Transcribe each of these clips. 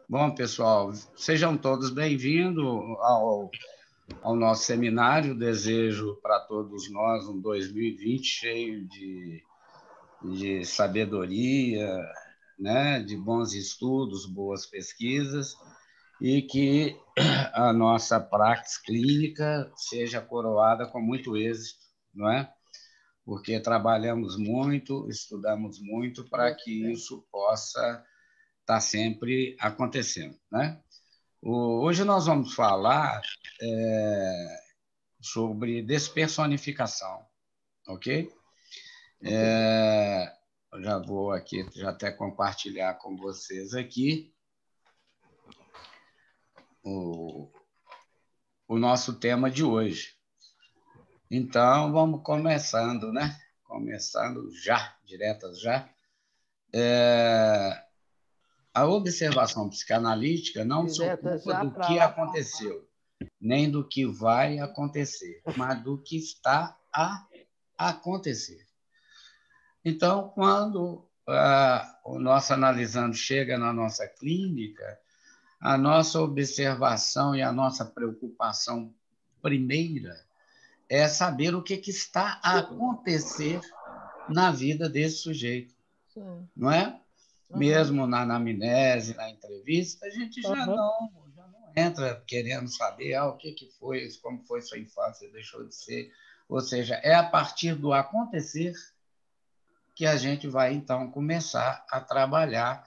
Bom, pessoal, sejam todos bem-vindos ao nosso seminário. Desejo para todos nós um 2020 cheio de sabedoria, né, de bons estudos, boas pesquisas, e que a nossa prática clínica seja coroada com muito êxito, não é? Porque trabalhamos muito, estudamos muito para que isso possa estar sempre acontecendo, né? Hoje nós vamos falar sobre despersonificação, ok? Já vou aqui, já até compartilhar com vocês aqui o nosso tema de hoje. Então, vamos começando, né? Começando já, diretas já. A observação psicanalítica não se ocupa do que aconteceu, nem do que vai acontecer, mas do que está a acontecer. Então, quando o nosso analisando chega na nossa clínica, a nossa observação e a nossa preocupação primeira é saber o que está a acontecer na vida desse sujeito. Sim. Não é? Uhum. Mesmo na anamnese, na entrevista, a gente já não entra querendo saber o que foi, como foi sua infância, deixou de ser. Ou seja, é a partir do acontecer que a gente vai, então, começar a trabalhar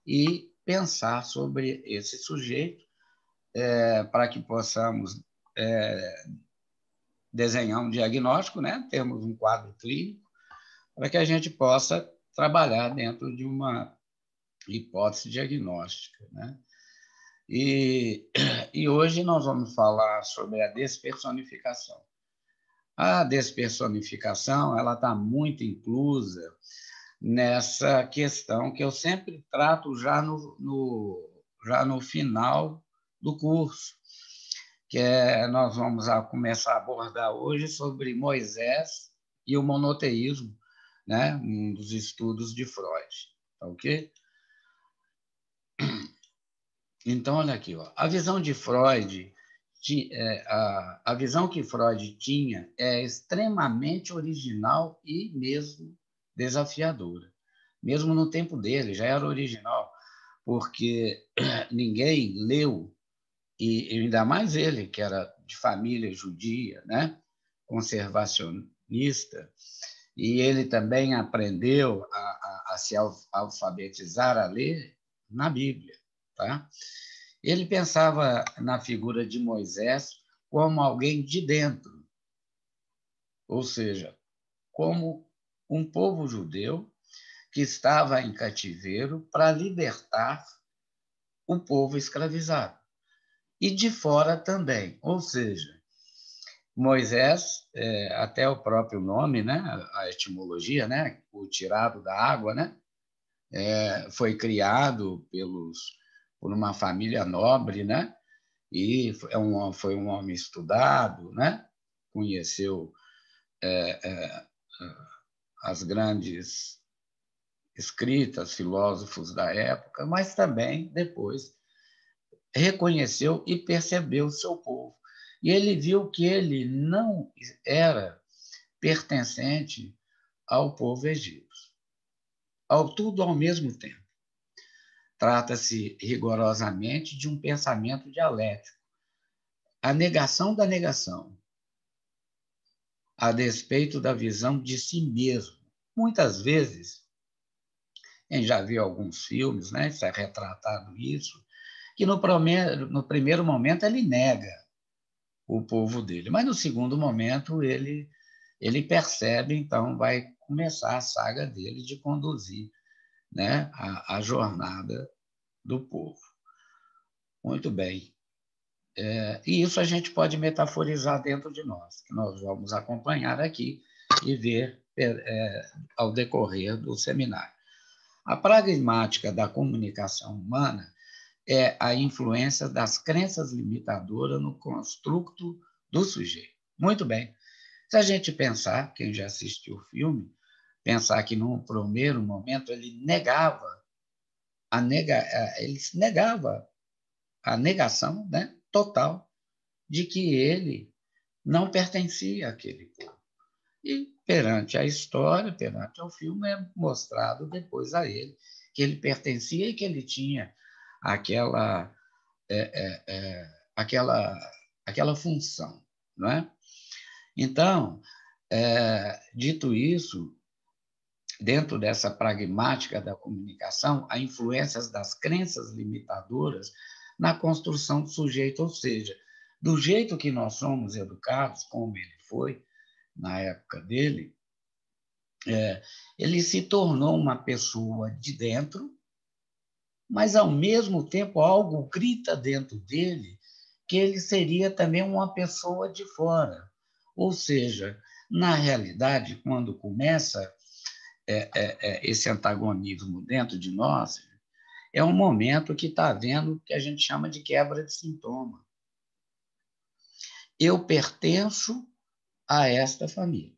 e pensar sobre esse sujeito para que possamos desenhar um diagnóstico, né? Termos um quadro clínico, para que a gente possa trabalhar dentro de uma hipótese diagnóstica, né? E hoje nós vamos falar sobre a despersonificação. A despersonificação ela está muito inclusa nessa questão que eu sempre trato já no final do curso, que nós vamos começar a abordar hoje sobre Moisés e o monoteísmo, né? Um dos estudos de Freud, ok? Então, olha aqui, ó. A visão de Freud, a visão que Freud tinha é extremamente original e mesmo desafiadora. Mesmo no tempo dele, já era original, porque ninguém leu, e ainda mais ele, que era de família judia, né? Conservacionista, e ele também aprendeu a se alfabetizar, a ler na Bíblia. Tá? Ele pensava na figura de Moisés como alguém de dentro, ou seja, como um povo judeu que estava em cativeiro para libertar o povo escravizado. E de fora também, ou seja, Moisés, até o próprio nome, né, a etimologia, né, o tirado da água, né, foi criado por uma família nobre, né, e foi um homem estudado, né, conheceu as grandes escritas, filósofos da época, mas também depois reconheceu e percebeu o seu povo. E ele viu que ele não era pertencente ao povo egípcio. Tudo ao mesmo tempo. Trata-se rigorosamente de um pensamento dialético. A negação da negação, a despeito da visão de si mesmo. Muitas vezes, a gente já viu alguns filmes, né, isso é retratado isso, que no primeiro momento ele nega o povo dele, mas no segundo momento ele percebe, então vai começar a saga dele de conduzir, né, a jornada do povo. Muito bem. E isso a gente pode metaforizar dentro de nós, que nós vamos acompanhar aqui e ver ao decorrer do seminário. A pragmática da comunicação humana é a influência das crenças limitadoras no construto do sujeito. Muito bem. Se a gente pensar, quem já assistiu o filme, pensar que num primeiro momento ele negava ele se negava a negação, né, total de que ele não pertencia àquele povo. E perante a história, perante o filme, é mostrado depois a ele que ele pertencia e que ele tinha aquela aquela aquela função, não é? Então, dito isso, dentro dessa pragmática da comunicação, há influências das crenças limitadoras na construção do sujeito, ou seja, do jeito que nós somos educados, como ele foi na época dele, ele se tornou uma pessoa de dentro, mas, ao mesmo tempo, algo grita dentro dele que ele seria também uma pessoa de fora. Ou seja, na realidade, quando começa esse antagonismo dentro de nós, é um momento que está havendo o que a gente chama de quebra de sintoma. Eu pertenço a esta família.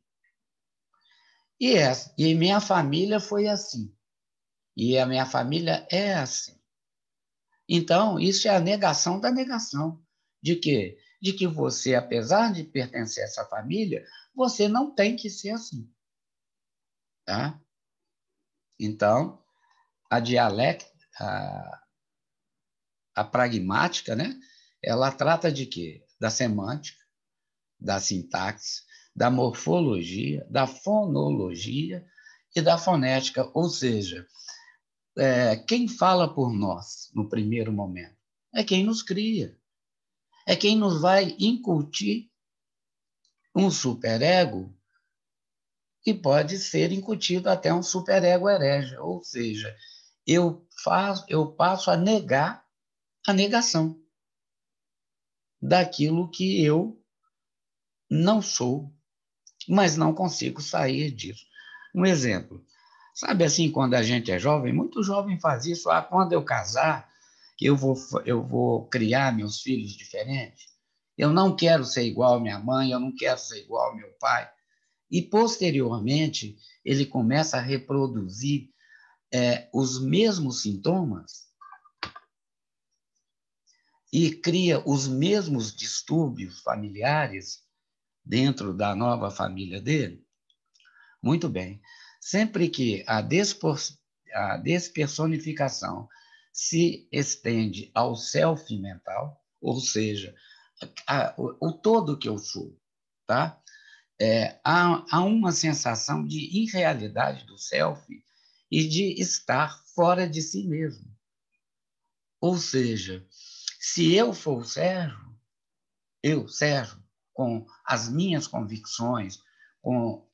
E minha família foi assim. E a minha família é assim. Então, isso é a negação da negação. De quê? De que você, apesar de pertencer a essa família, você não tem que ser assim. Tá? Então, a dialética, a pragmática, né? Ela trata de quê? Da semântica, da sintaxe, da morfologia, da fonologia e da fonética, ou seja, quem fala por nós no primeiro momento é quem nos cria, é quem nos vai incutir um superego que pode ser incutido até um superego herege, ou seja, eu passo a negar a negação daquilo que eu não sou, mas não consigo sair disso. Um exemplo, sabe assim, quando a gente é jovem, muito jovem faz isso, quando eu casar, eu vou criar meus filhos diferentes, eu não quero ser igual à minha mãe, eu não quero ser igual ao meu pai. E, posteriormente, ele começa a reproduzir os mesmos sintomas e cria os mesmos distúrbios familiares dentro da nova família dele. Muito bem. Sempre que a despersonificação se estende ao self mental, ou seja, o todo que eu sou, tá? Há uma sensação de irrealidade do self e de estar fora de si mesmo. Ou seja, se eu for o Sérgio, com as minhas convicções, com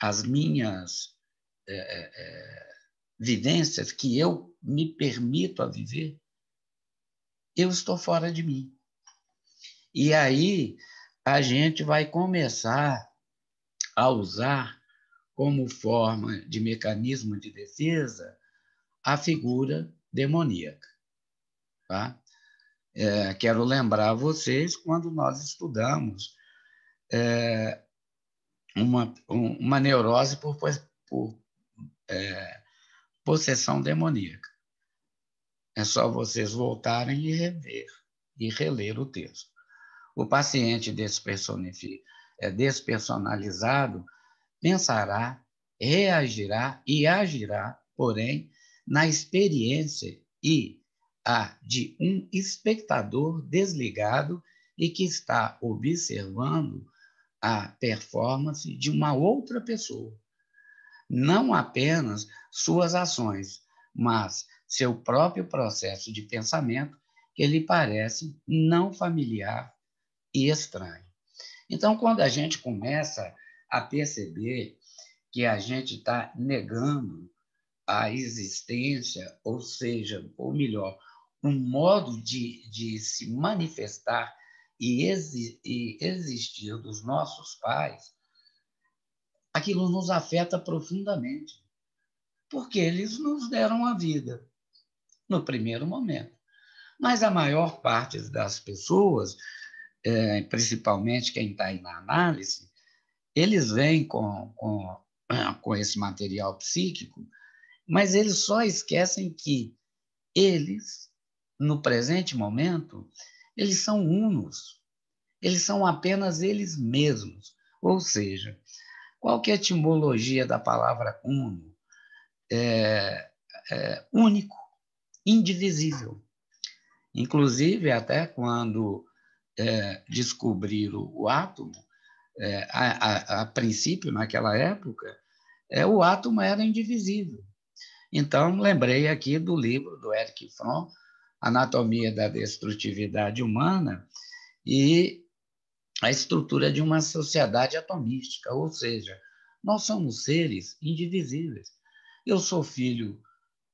as minhas vivências que eu me permito a viver, eu estou fora de mim. E aí a gente vai começar a usar como forma de mecanismo de defesa a figura demoníaca. Tá? Quero lembrar vocês quando nós estudamos uma neurose por possessão demoníaca. É só vocês voltarem e rever e reler o texto. O paciente despersonalizado pensará, reagirá e agirá, porém, na experiência e a de um espectador desligado e que está observando a performance de uma outra pessoa. Não apenas suas ações, mas seu próprio processo de pensamento que lhe parece não familiar e estranho. Então, quando a gente começa a perceber que a gente está negando a existência, ou seja, ou melhor, um modo de se manifestar e existir dos nossos pais, aquilo nos afeta profundamente, porque eles nos deram a vida no primeiro momento. Mas a maior parte das pessoas, principalmente quem está aí na análise, eles vêm com esse material psíquico Mas eles só esquecem que eles, no presente momento, eles são unos, eles são apenas eles mesmos. Ou seja, qual que é a etimologia da palavra uno? Único, indivisível. Inclusive, até quando descobriram o átomo, a princípio, naquela época, o átomo era indivisível. Então, lembrei aqui do livro do Erich Fromm, Anatomia da Destrutividade Humana, e a estrutura de uma sociedade atomística, ou seja, nós somos seres indivisíveis. Eu sou filho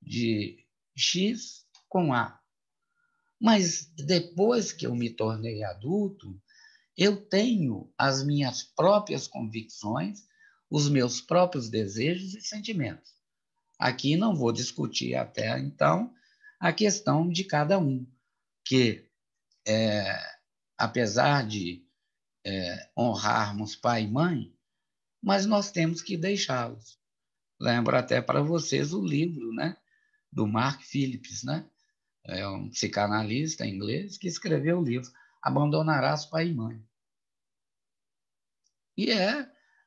de X com A, mas depois que eu me tornei adulto, eu tenho as minhas próprias convicções, os meus próprios desejos e sentimentos. Aqui não vou discutir até então a questão de cada um, que apesar de honrarmos pai e mãe, mas nós temos que deixá-los. Lembro até para vocês o livro, né, do Mark Phillips, né? É um psicanalista inglês que escreveu o livro Abandonarás Pai e Mãe. E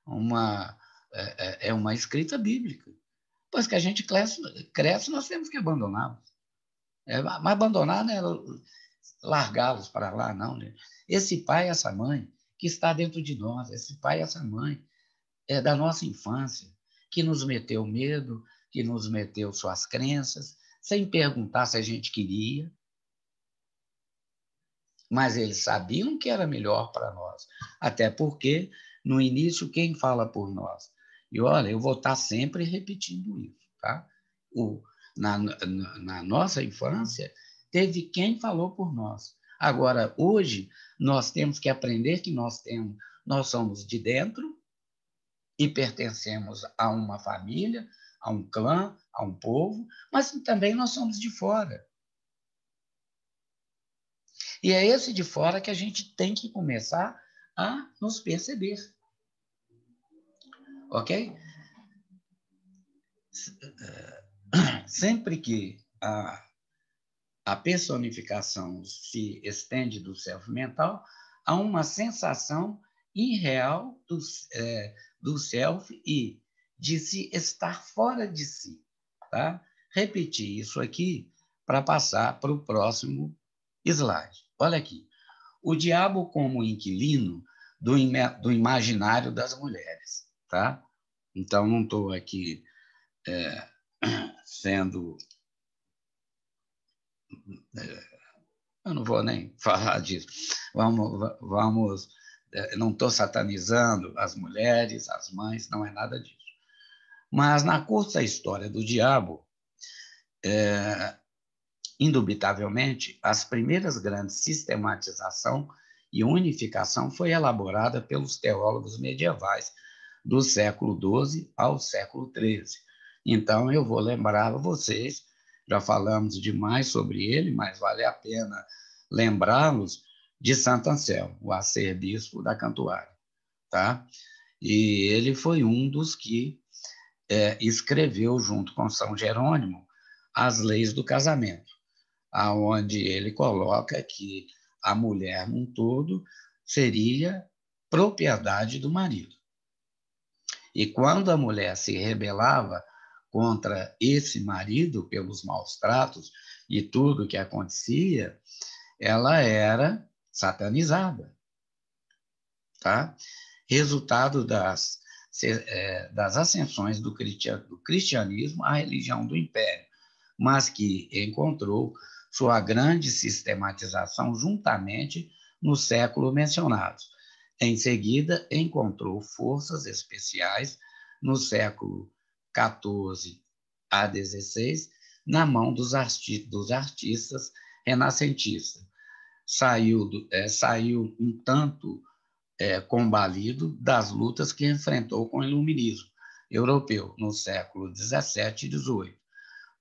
uma escrita bíblica. Pois que a gente cresce, nós temos que abandoná-los. Mas abandonar não é largá-los para lá, não. Né? Esse pai, essa mãe, que está dentro de nós, esse pai, essa mãe, é da nossa infância, que nos meteu medo, que nos meteu suas crenças, sem perguntar se a gente queria, mas eles sabiam que era melhor para nós, até porque, no início, quem fala por nós? E olha, eu vou estar sempre repetindo isso, tá? Na nossa infância, teve quem falou por nós. Agora, hoje, nós temos que aprender que nós somos de dentro e pertencemos a uma família, a um clã, a um povo, mas também nós somos de fora. E é esse de fora que a gente tem que começar a nos perceber. Ok? Sempre que a personificação se estende do self mental, há uma sensação irreal do self e de se estar fora de si. Tá? Repetir isso aqui para passar para o próximo slide. Olha aqui. O diabo como inquilino do imaginário das mulheres. Tá? Então, não estou aqui sendo... eu não vou nem falar disso. Vamos não estou satanizando as mulheres, as mães, não é nada disso. Mas na curta história do diabo, indubitavelmente, as primeiras grandes sistematização e unificação foi elaborada pelos teólogos medievais do século XII ao século XIII. Então, eu vou lembrar a vocês, já falamos demais sobre ele, mas vale a pena lembrá-los de Santo Anselmo, o arcebispo da Cantuária. Tá? E ele foi um dos que escreveu, junto com São Jerônimo, as leis do casamento, aonde ele coloca que a mulher num todo seria propriedade do marido. E quando a mulher se rebelava contra esse marido pelos maus tratos e tudo que acontecia, ela era satanizada. Tá? Resultado das ascensões do cristianismo à religião do império, mas que encontrou sua grande sistematização juntamente no século mencionado. Em seguida, encontrou forças especiais no século XIV a XVI, na mão dos artistas renascentistas. Saiu um tanto combalido das lutas que enfrentou com o iluminismo europeu no século XVII e XVIII.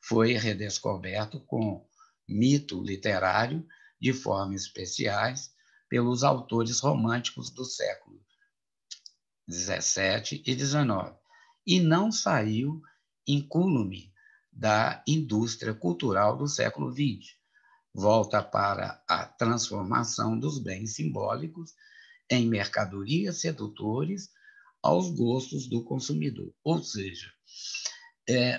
Foi redescoberto com mito literário de formas especiais pelos autores românticos do século XVII e XIX, e não saiu incólume da indústria cultural do século XX. Volta para a transformação dos bens simbólicos em mercadorias sedutores aos gostos do consumidor. Ou seja,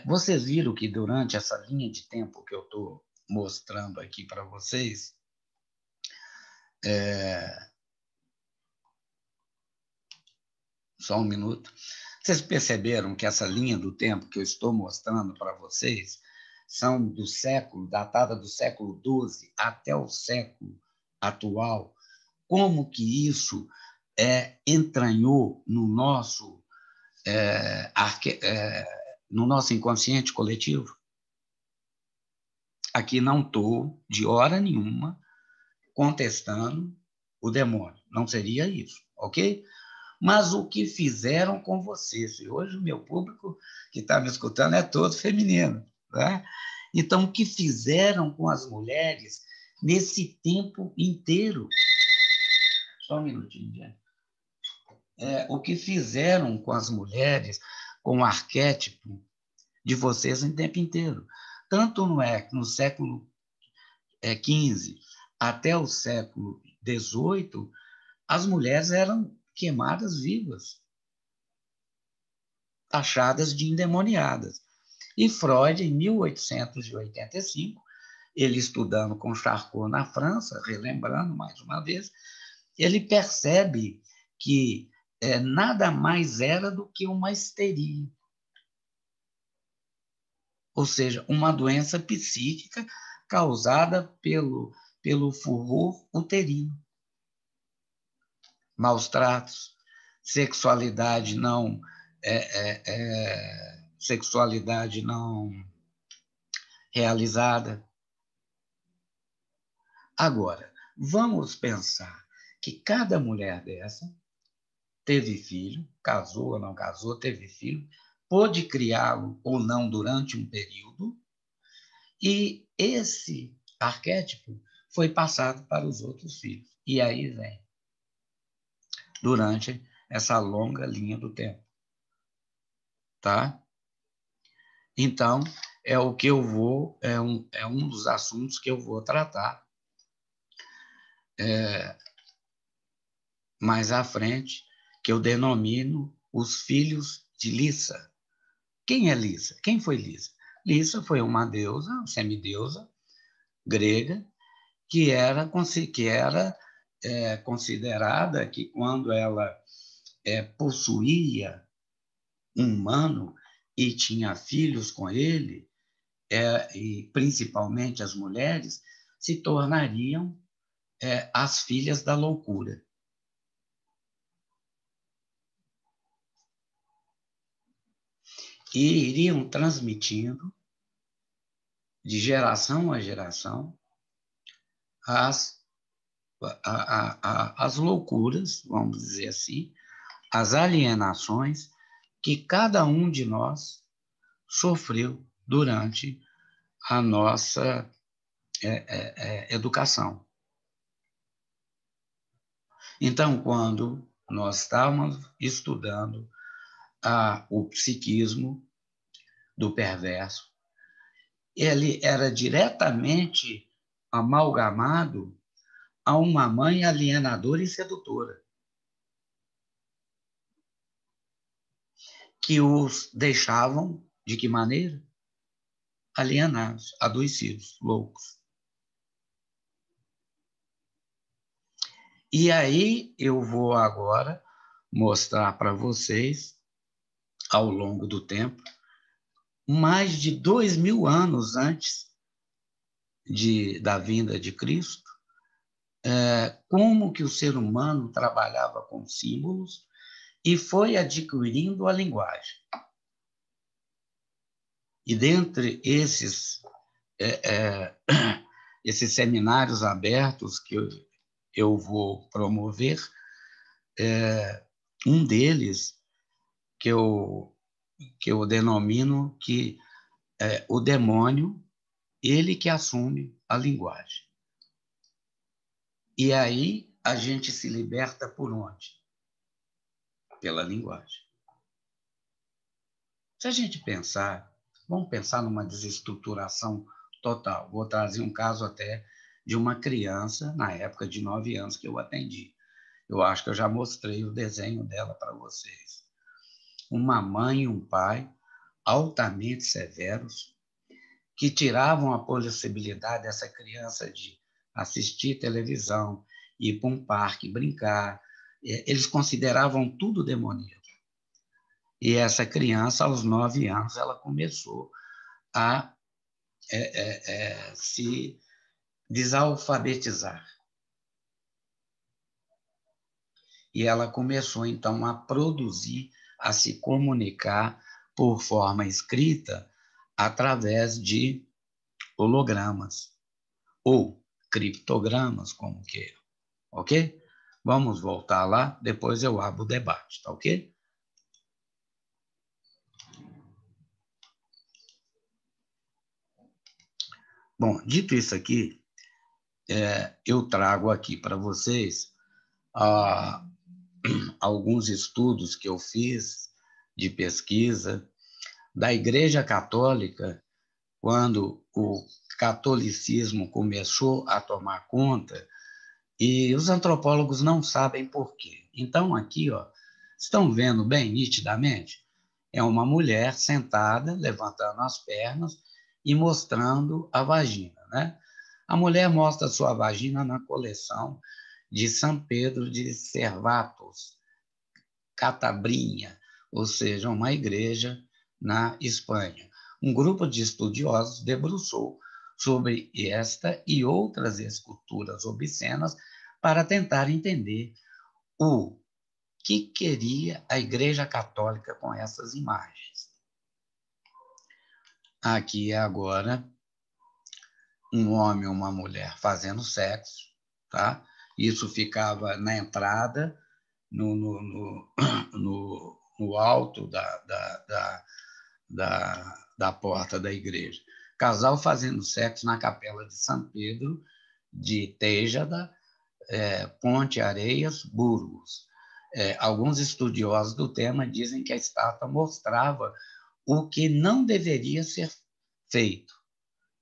vocês viram que durante essa linha de tempo que eu estou mostrando aqui para vocês, só um minuto, vocês perceberam que essa linha do tempo que eu estou mostrando para vocês são do século, datada do século XII até o século atual, como que isso entranhou no nosso inconsciente coletivo? Aqui não estou, de hora nenhuma, contestando o demônio. Não seria isso, ok? Mas o que fizeram com vocês? E hoje o meu público que está me escutando é todo feminino, né? Então, o que fizeram com as mulheres nesse tempo inteiro? Só um minutinho, gente. O que fizeram com as mulheres, com o arquétipo de vocês o tempo inteiro. Tanto no século XV até o século XVIII, as mulheres eram queimadas vivas, taxadas de endemoniadas. E Freud, em 1885, ele estudando com Charcot na França, relembrando mais uma vez, ele percebe que nada mais era do que uma histeria. Ou seja, uma doença psíquica causada pelo furor uterino. Maus tratos, sexualidade não realizada. Agora, vamos pensar que cada mulher dessa teve filho, casou ou não casou, teve filho, pôde criá-lo ou não durante um período, e esse arquétipo foi passado para os outros filhos. E aí vem, durante essa longa linha do tempo. Tá? Então, o que eu vou, é um dos assuntos que eu vou tratar mais à frente, que eu denomino os filhos de Lissa. Quem é Lissa? Quem foi Lissa? Lissa foi uma deusa, uma semideusa grega, que era considerada que quando ela possuía um humano e tinha filhos com ele, e principalmente as mulheres, se tornariam as filhas da loucura. E iriam transmitindo, de geração a geração, as loucuras, vamos dizer assim, as alienações que cada um de nós sofreu durante a nossa educação. Então, quando nós estávamos estudando o psiquismo do perverso, ele era diretamente amalgamado a uma mãe alienadora e sedutora, que os deixavam, de que maneira? Alienados, adoecidos, loucos. E aí eu vou agora mostrar para vocês, ao longo do tempo, mais de 2000 anos antes da vinda de Cristo, como que o ser humano trabalhava com símbolos e foi adquirindo a linguagem. E dentre esses seminários abertos que eu vou promover, um deles que eu denomino que o demônio, ele que assume a linguagem. E aí a gente se liberta por onde? Pela linguagem. Se a gente pensar, Vamos pensar numa desestruturação total. Vou trazer um caso até de uma criança, na época de 9 anos, que eu atendi. Eu acho que eu já mostrei o desenho dela para vocês. Uma mãe e um pai altamente severos, que tiravam a possibilidade dessa criança de assistir televisão, ir para um parque, brincar. Eles consideravam tudo demoníaco. E essa criança, aos 9 anos, ela começou a se desalfabetizar. E ela começou, então, a produzir, a se comunicar por forma escrita através de hologramas ou criptogramas, como queiram, ok? Vamos voltar lá, depois eu abro o debate, tá ok? Bom, dito isso aqui, eu trago aqui para vocês alguns estudos que eu fiz de pesquisa da Igreja Católica, quando o catolicismo começou a tomar conta, e os antropólogos não sabem por quê. Então, aqui, ó, estão vendo bem nitidamente? É uma mulher sentada, levantando as pernas e mostrando a vagina, né? A mulher mostra sua vagina na coleção de São Pedro de Cervatos, Catabrinha, ou seja, uma igreja na Espanha. Um grupo de estudiosos debruçou sobre esta e outras esculturas obscenas para tentar entender o que queria a Igreja Católica com essas imagens. Aqui é agora um homem e uma mulher fazendo sexo, tá? Isso ficava na entrada, no alto da porta da igreja. Casal fazendo sexo na capela de São Pedro de Tejada, Ponte Areias, Burgos. Alguns estudiosos do tema dizem que a estátua mostrava o que não deveria ser feito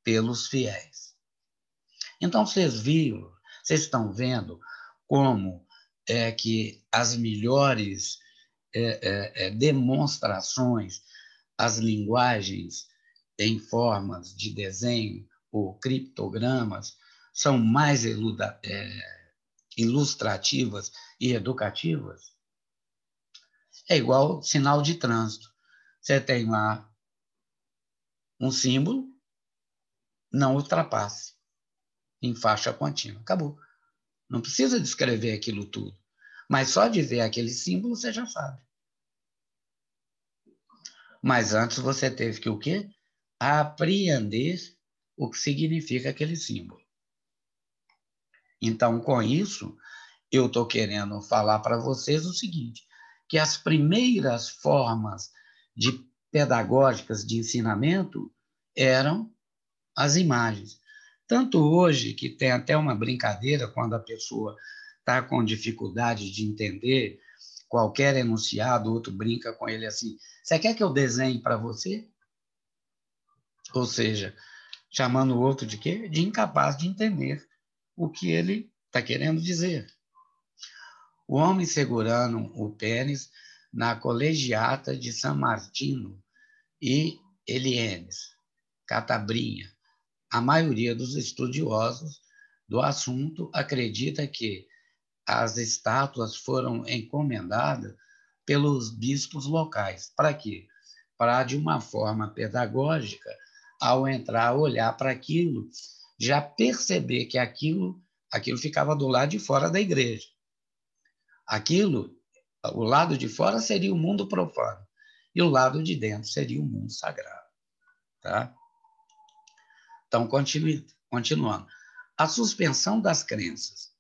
pelos fiéis. Então, vocês estão vendo como é que as melhores demonstrações, as linguagens em formas de desenho ou criptogramas são mais ilustrativas e educativas? É igual sinal de trânsito. Você tem lá um símbolo, não ultrapasse, em faixa contínua. Acabou. Não precisa descrever aquilo tudo. Mas só de ver aquele símbolo você já sabe. Mas antes você teve que o quê? Apreender o que significa aquele símbolo. Então, com isso, eu estou querendo falar para vocês o seguinte, que as primeiras formas pedagógicas de ensinamento eram as imagens. Tanto hoje, que tem até uma brincadeira quando a pessoa está com dificuldade de entender qualquer enunciado, o outro brinca com ele assim, você quer que eu desenhe para você? Ou seja, chamando o outro de quê? De incapaz de entender o que ele está querendo dizer. O homem segurando o pênis na colegiata de San Martino e Eliénes, Catabrinha. A maioria dos estudiosos do assunto acredita que as estátuas foram encomendadas pelos bispos locais. Para quê? Para, de uma forma pedagógica, ao entrar, olhar para aquilo, já perceber que aquilo ficava do lado de fora da igreja. Aquilo, o lado de fora seria o mundo profano e o lado de dentro seria o mundo sagrado. Tá? Então, continuando. A suspensão das crenças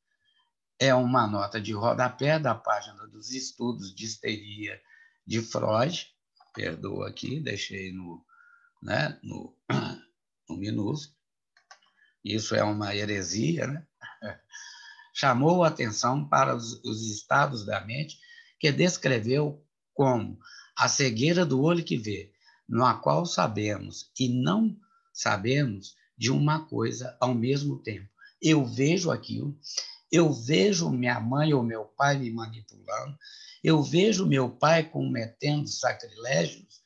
é uma nota de rodapé da página dos estudos de histeria de Freud. Perdoa aqui, deixei no minúsculo. Isso é uma heresia, né? Chamou a atenção para os estados da mente que descreveu como a cegueira do olho que vê, na qual sabemos e não sabemos de uma coisa ao mesmo tempo. Eu vejo aquilo, eu vejo minha mãe ou meu pai me manipulando, eu vejo meu pai cometendo sacrilégios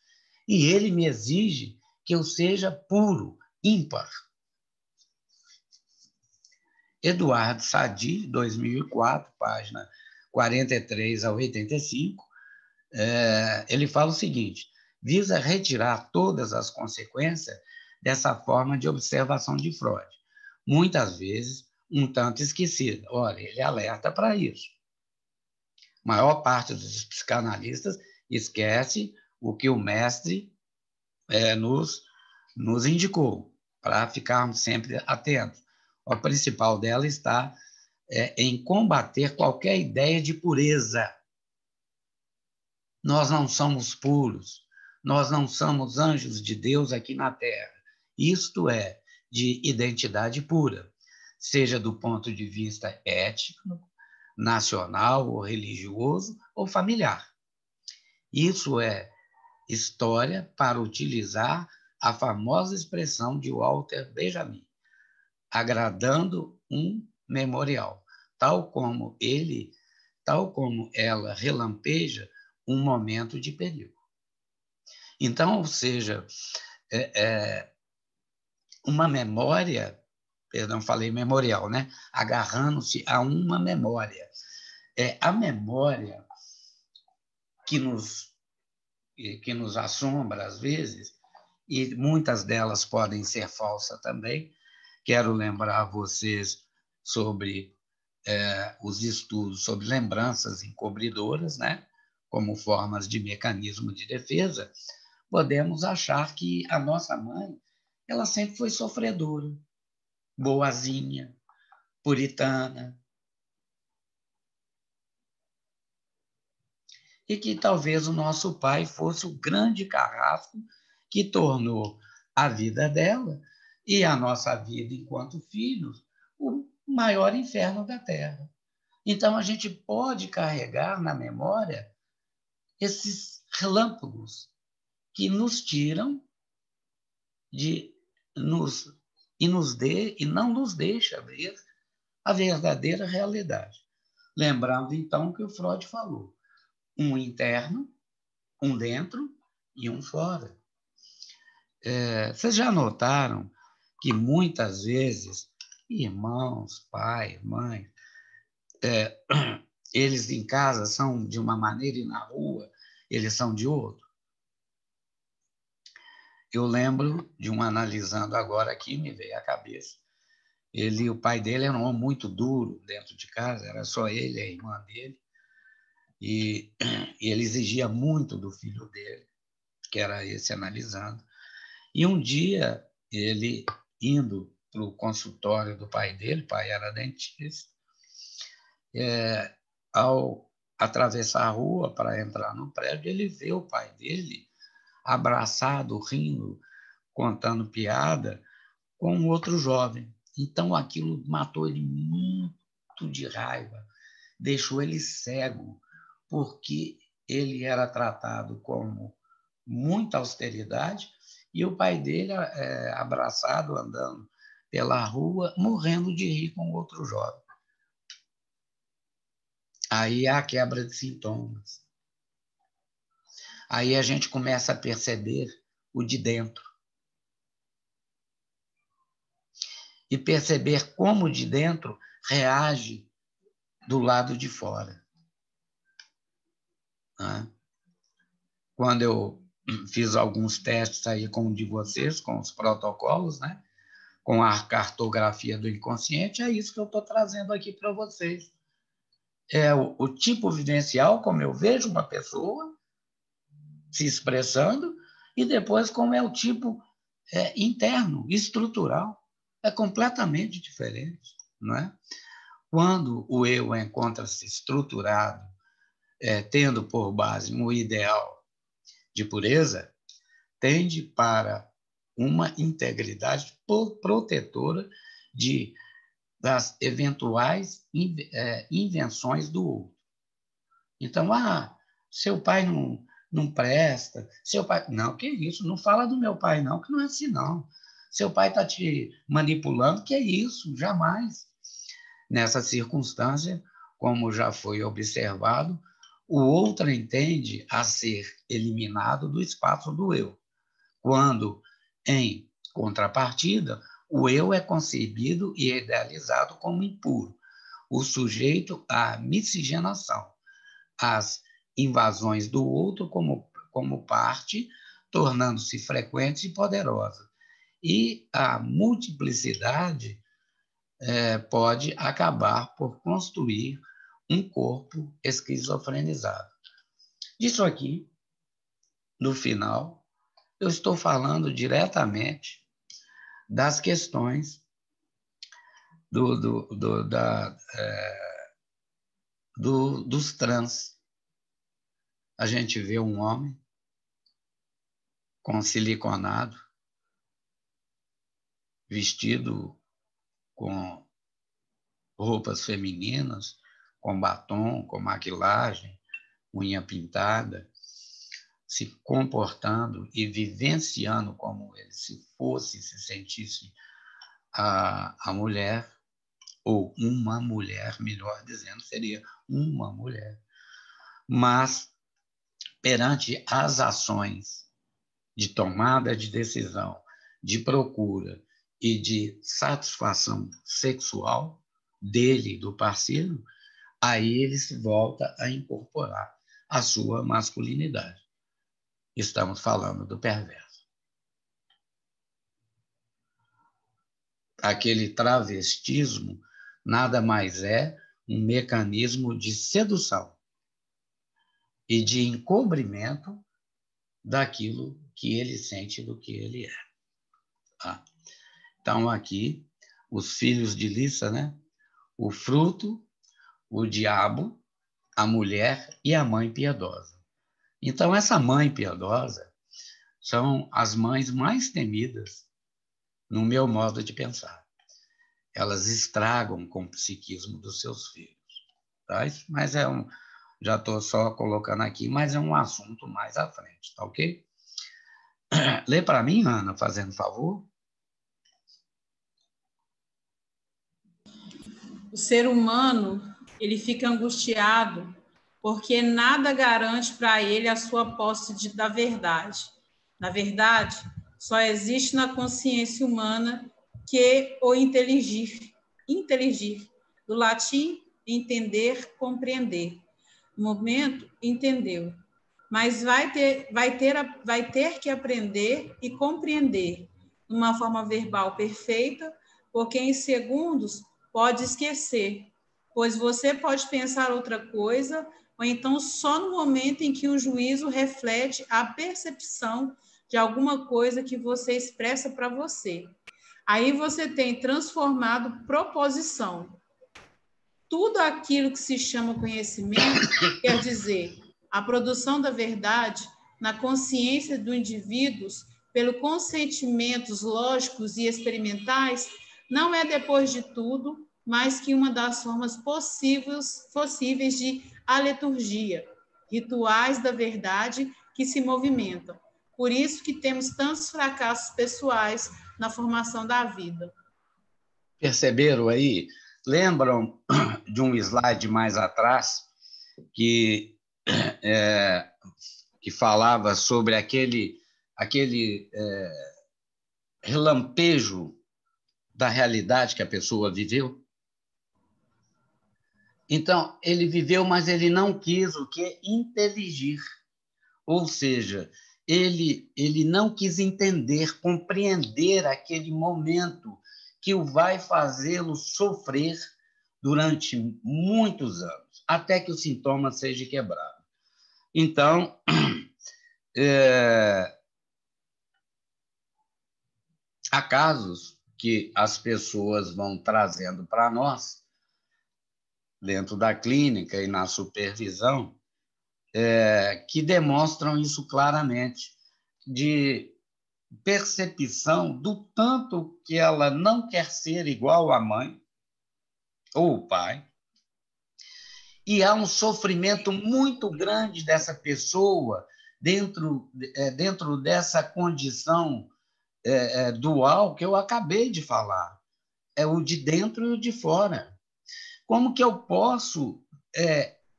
e ele me exige que eu seja puro, ímpar. Eduardo Sadi, 2004, página 43 a 85, ele fala o seguinte: visa retirar todas as consequências dessa forma de observação de Freud, muitas vezes um tanto esquecida. Olha, ele alerta para isso. A maior parte dos psicanalistas esquece o que o mestre nos indicou, para ficarmos sempre atentos. O principal dela está em combater qualquer ideia de pureza. Nós não somos puros, nós não somos anjos de Deus aqui na Terra. Isto é, de identidade pura, seja do ponto de vista ético, nacional ou religioso ou familiar. Isso é história para utilizar a famosa expressão de Walter Benjamin, agradando um memorial, tal como ela relampeja um momento de perigo. Então, ou seja, uma memória, perdão, falei memorial, né? Agarrando-se a uma memória. A memória que nos assombra às vezes, e muitas delas podem ser falsas também. Quero lembrar vocês sobre os estudos sobre lembranças encobridoras, né? Como formas de mecanismo de defesa. Podemos achar que a nossa mãe, ela sempre foi sofredora, boazinha, puritana, e que talvez o nosso pai fosse o grande carrasco que tornou a vida dela e a nossa vida enquanto filhos o maior inferno da Terra. Então, a gente pode carregar na memória esses relâmpagos que nos tiram e não nos deixa ver a verdadeira realidade. Lembrando, então, que o Freud falou: um interno, um dentro e um fora. Vocês já notaram que muitas vezes irmãos, pai, mãe, eles em casa são de uma maneira e na rua eles são de outra? Eu lembro de um analisando agora aqui, me veio à cabeça. O pai dele era um homem muito duro dentro de casa, era só ele e a irmã dele, e ele exigia muito do filho dele, que era esse analisando. E um dia, ele indo para o consultório do pai dele, o pai era dentista, ao atravessar a rua para entrar no prédio, ele vê o pai dele abraçado, rindo, contando piada com um outro jovem. Então, aquilo matou ele muito de raiva, deixou ele cego, porque ele era tratado com muita austeridade e o pai dele abraçado, andando pela rua, morrendo de rir com outro jovem. Aí há a quebra de sintomas. Aí a gente começa a perceber o de dentro. E perceber como o de dentro reage do lado de fora. Né? Quando eu fiz alguns testes aí com um de vocês, com os protocolos, né? Com a cartografia do inconsciente, é isso que eu estou trazendo aqui para vocês. É o tipo vivencial, como eu vejo uma pessoa se expressando, e depois como é o tipo interno, estrutural. É completamente diferente, não é? Quando o eu encontra-se estruturado, tendo por base um ideal de pureza, tende para uma integridade protetora das eventuais invenções do outro. Então, seu pai não presta, seu pai... Não, que isso, não fala do meu pai não, que não é assim não. Seu pai está te manipulando, que é isso, jamais. Nessa circunstância, como já foi observado, o outro entende a ser eliminado do espaço do eu, quando, em contrapartida, o eu é concebido e idealizado como impuro, o sujeito à miscigenação, às invasões do outro como parte, tornando-se frequentes e poderosas. E a multiplicidade pode acabar por construir um corpo esquizofrenizado. Disso aqui, no final, eu estou falando diretamente das questões dos trans. A gente vê um homem com siliconado, vestido com roupas femininas, com batom, com maquilagem, unha pintada, se comportando e vivenciando como ele se sentisse a mulher, ou uma mulher, melhor dizendo, seria uma mulher. Mas, perante as ações de tomada de decisão, de procura e de satisfação sexual dele, do parceiro, aí ele se volta a incorporar a sua masculinidade. Estamos falando do perverso. Aquele travestismo nada mais é um mecanismo de sedução e de encobrimento daquilo que ele sente do que ele é. Tá? Então, aqui, os filhos de Lissa, né? O fruto, o diabo, a mulher e a mãe piedosa. Então, essa mãe piedosa são as mães mais temidas no meu modo de pensar. Elas estragam com o psiquismo dos seus filhos. Tá? Mas já estou só colocando aqui, mas é um assunto mais à frente, tá ok? Lê para mim, Ana, fazendo favor. O ser humano, ele fica angustiado porque nada garante para ele a sua posse da verdade. Na verdade, só existe na consciência humana que o inteligir, do latim, entender, compreender. No momento, entendeu, mas vai ter que aprender e compreender de uma forma verbal perfeita, porque em segundos pode esquecer, pois você pode pensar outra coisa, ou então só no momento em que o juízo reflete a percepção de alguma coisa que você expressa para você. Aí você tem transformado proposição. Tudo aquilo que se chama conhecimento, quer dizer, a produção da verdade na consciência do indivíduo pelo consentimentos lógicos e experimentais, não é, depois de tudo, mais que uma das formas possíveis de aleturgia, rituais da verdade que se movimentam. Por isso que temos tantos fracassos pessoais na formação da vida. Perceberam aí? Lembram de um slide mais atrás que falava sobre aquele relampejo da realidade que a pessoa viveu? Então, ele viveu, mas ele não quis o quê? Inteligir. Ou seja, ele não quis entender, compreender aquele momento que o vai fazê-lo sofrer durante muitos anos, até que o sintoma seja quebrado. Então, há casos que as pessoas vão trazendo para nós, dentro da clínica e na supervisão, que demonstram isso claramente, de percepção do tanto que ela não quer ser igual à mãe ou o pai, e há um sofrimento muito grande dessa pessoa dentro dessa condição dual que eu acabei de falar. É o de dentro e o de fora. Como que eu posso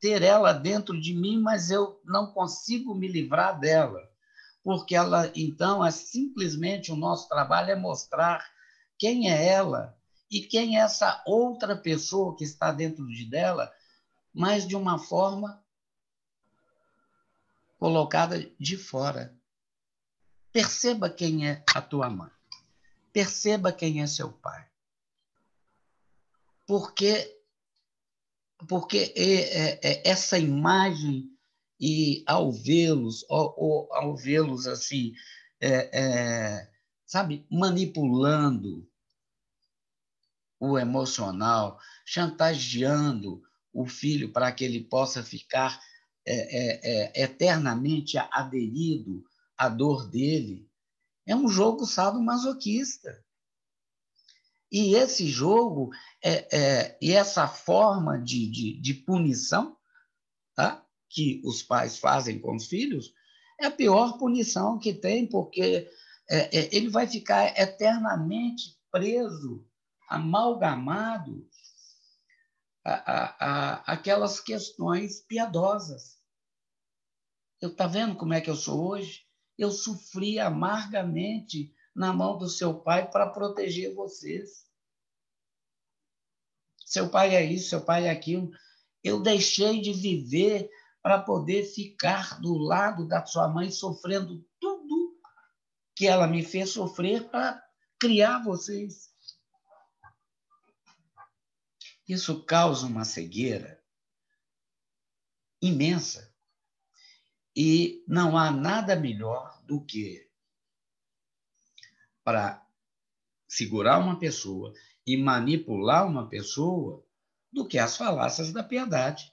ter ela dentro de mim, mas eu não consigo me livrar dela? Porque ela, então, simplesmente o nosso trabalho é mostrar quem é ela e quem é essa outra pessoa que está dentro dela, mas de uma forma colocada de fora. Perceba quem é a tua mãe. Perceba quem é seu pai. Porque essa imagem, e ao vê-los, ao vê-los assim, sabe, manipulando o emocional, chantageando o filho para que ele possa ficar eternamente aderido à dor dele, é um jogo sadomasoquista. E esse jogo e essa forma de punição, tá, que os pais fazem com os filhos é a pior punição que tem, porque ele vai ficar eternamente preso, amalgamado aquelas questões piedosas. Está vendo como é que eu sou hoje? Eu sofri amargamente na mão do seu pai para proteger vocês. Seu pai é isso, seu pai é aquilo. Eu deixei de viver para poder ficar do lado da sua mãe, sofrendo tudo que ela me fez sofrer para criar vocês. Isso causa uma cegueira imensa. E não há nada melhor do que para segurar uma pessoa e manipular uma pessoa do que as falácias da piedade.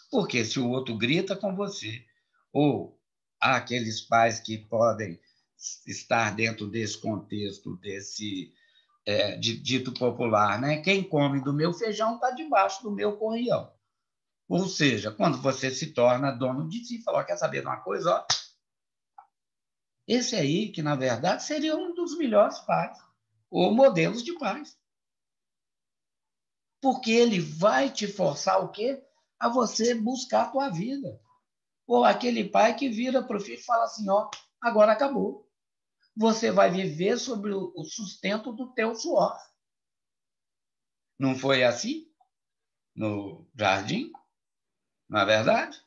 Porque se o outro grita com você, ou há aqueles pais que podem estar dentro desse contexto, desse dito popular, né? Quem come do meu feijão está debaixo do meu corrião. Ou seja, quando você se torna dono de si, fala, quer saber de uma coisa? Ó, esse aí, que na verdade seria um dos melhores pais, ou modelos de pais. Porque ele vai te forçar o quê? A você buscar a tua vida. Ou aquele pai que vira para o filho e fala assim, ó, agora acabou. Você vai viver sobre o sustento do teu suor. Não foi assim no jardim? Não é verdade?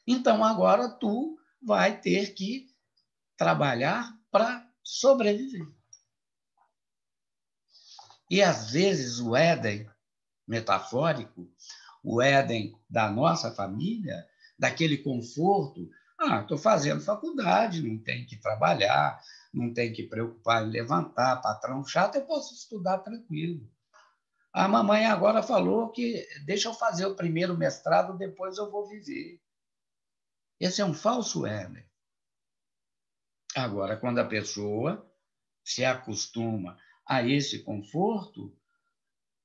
Então, agora tu vai ter que trabalhar para sobreviver. E, às vezes, o Éden metafórico, o Éden da nossa família, daquele conforto, estou fazendo faculdade, não tenho que trabalhar, não tenho que preocupar em levantar, patrão chato, eu posso estudar tranquilo. A mamãe agora falou que deixa eu fazer o primeiro mestrado, depois eu vou viver. Esse é um falso Éden. Agora, quando a pessoa se acostuma a esse conforto,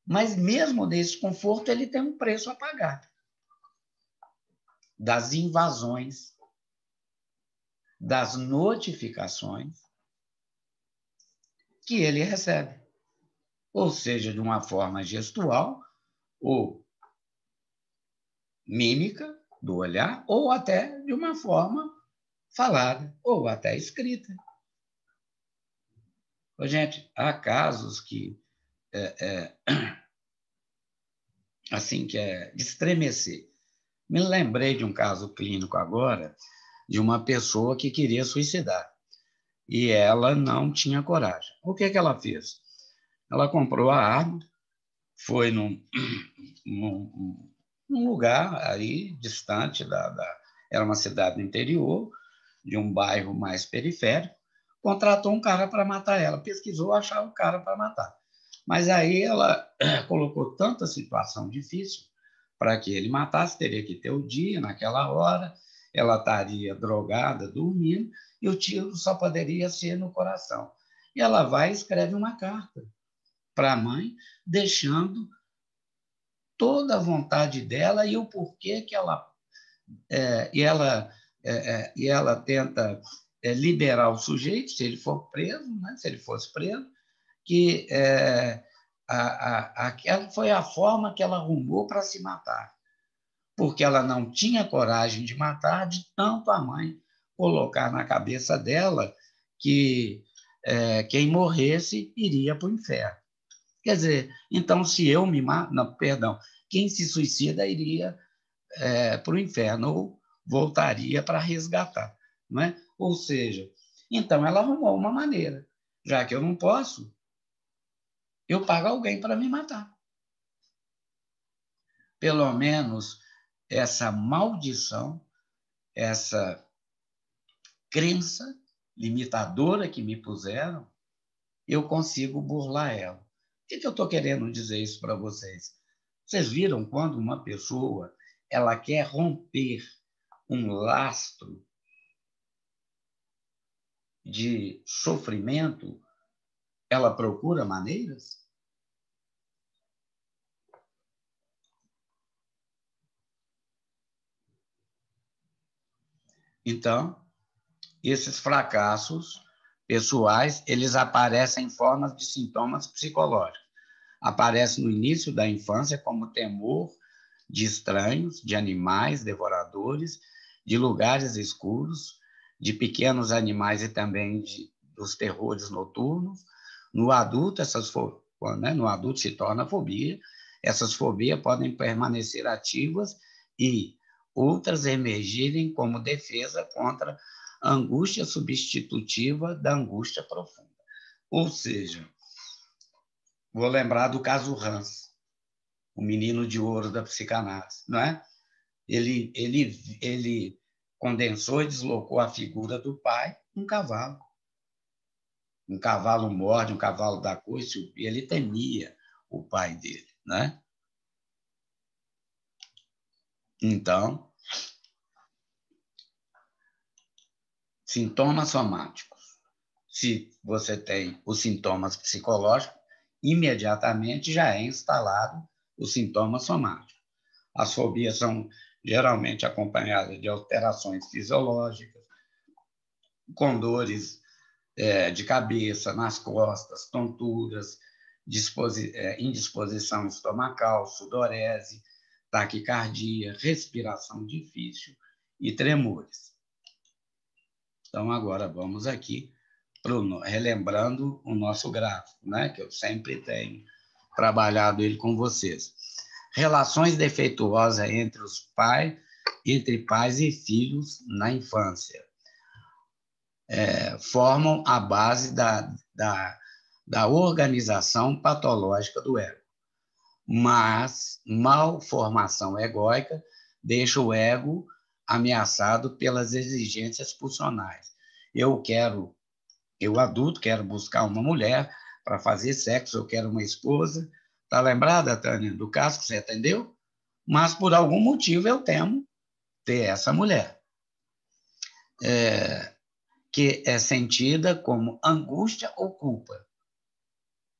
mas mesmo nesse conforto ele tem um preço a pagar. Das invasões, das notificações que ele recebe. Ou seja, de uma forma gestual, ou mímica do olhar, ou até de uma forma falada, ou até escrita. Gente, há casos que assim, que é de estremecer. Me lembrei de um caso clínico agora, de uma pessoa que queria suicidar, e ela não tinha coragem. O que ela fez? Ela comprou a arma, foi num lugar aí distante era uma cidade do interior, de um bairro mais periférico, contratou um cara para matar ela, pesquisou, achava um cara para matar. Mas aí ela colocou tanta situação difícil para que ele matasse, teria que ter o dia naquela hora, ela estaria drogada, dormindo, e o tiro só poderia ser no coração. E ela vai e escreve uma carta para a mãe, deixando toda a vontade dela e o porquê que ela e ela tenta liberar o sujeito, se ele for preso, né, se ele fosse preso, que aquela foi a forma que ela arrumou para se matar, porque ela não tinha coragem de matar, de tanto a mãe colocar na cabeça dela que quem morresse iria para o inferno. Quer dizer, então, se eu me mato, não, perdão, quem se suicida iria para o inferno ou voltaria para resgatar, não é? Ou seja, então ela arrumou uma maneira, já que eu não posso, eu pago alguém para me matar. Pelo menos essa maldição, essa crença limitadora que me puseram, eu consigo burlar ela. Por que eu estou querendo dizer isso para vocês? Vocês viram quando uma pessoa ela quer romper um lastro de sofrimento, ela procura maneiras? Então, esses fracassos pessoais, eles aparecem em formas de sintomas psicológicos. Aparece no início da infância como temor de estranhos, de animais devoradores, de lugares escuros, de pequenos animais e também dos terrores noturnos. No adulto, no adulto se torna fobia. Essas fobias podem permanecer ativas e outras emergirem como defesa contra a angústia substitutiva da angústia profunda. Ou seja, vou lembrar do caso Hans, o menino de ouro da psicanálise, não é? Ele condensou e deslocou a figura do pai num cavalo. Um cavalo morde, um cavalo da coice, e ele temia o pai dele, né? Então, sintomas somáticos. Se você tem os sintomas psicológicos, imediatamente já é instalado os sintomas somáticos. As fobias são geralmente acompanhadas de alterações fisiológicas, com dores de cabeça, nas costas, tonturas, indisposição estomacal, sudorese, taquicardia, respiração difícil e tremores. Então, agora vamos aqui relembrando o nosso gráfico, né, que eu sempre tenho trabalhado ele com vocês. Relações defeituosas entre pais e filhos na infância. Formam a base da organização patológica do ego. Mas malformação egóica deixa o ego ameaçado pelas exigências pulsionais. Eu adulto, quero buscar uma mulher para fazer sexo, eu quero uma esposa. Está lembrada, Tânia, do caso que você atendeu? Mas, por algum motivo, eu temo ter essa mulher. Que é sentida como angústia ou culpa.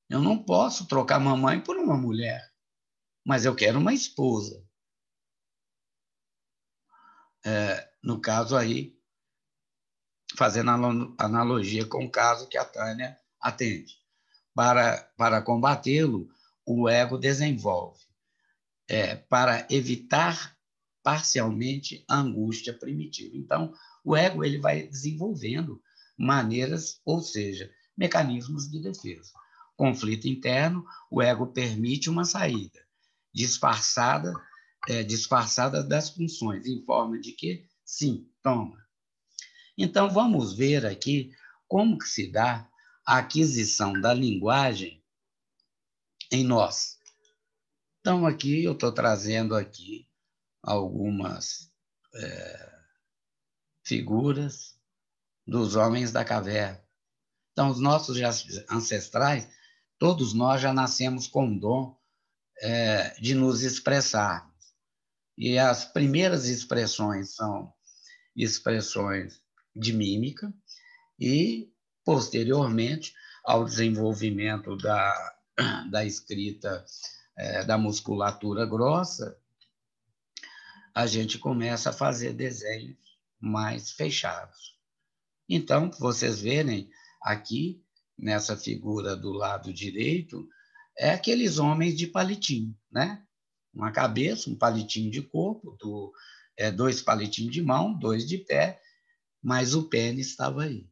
Eu não posso trocar mamãe por uma mulher, mas eu quero uma esposa. No caso aí, fazendo analogia com o caso que a Tânia atende. Para combatê-lo, o ego desenvolve, para evitar parcialmente a angústia primitiva. Então, o ego ele vai desenvolvendo maneiras, ou seja, mecanismos de defesa. Conflito interno, o ego permite uma saída disfarçada das funções, em forma de que? Sintoma. Então, vamos ver aqui como que se dá a aquisição da linguagem em nós. Então, aqui eu estou trazendo aqui algumas figuras dos homens da caverna. Então, os nossos ancestrais, todos nós já nascemos com o dom de nos expressarmos. E as primeiras expressões são expressões de mímica e, posteriormente, ao desenvolvimento da escrita, da musculatura grossa, a gente começa a fazer desenhos mais fechados. Então, vocês verem aqui, nessa figura do lado direito, é aqueles homens de palitinho, né? Uma cabeça, um palitinho de corpo, dois palitinhos de mão, dois de pé, mas o pênis estava aí.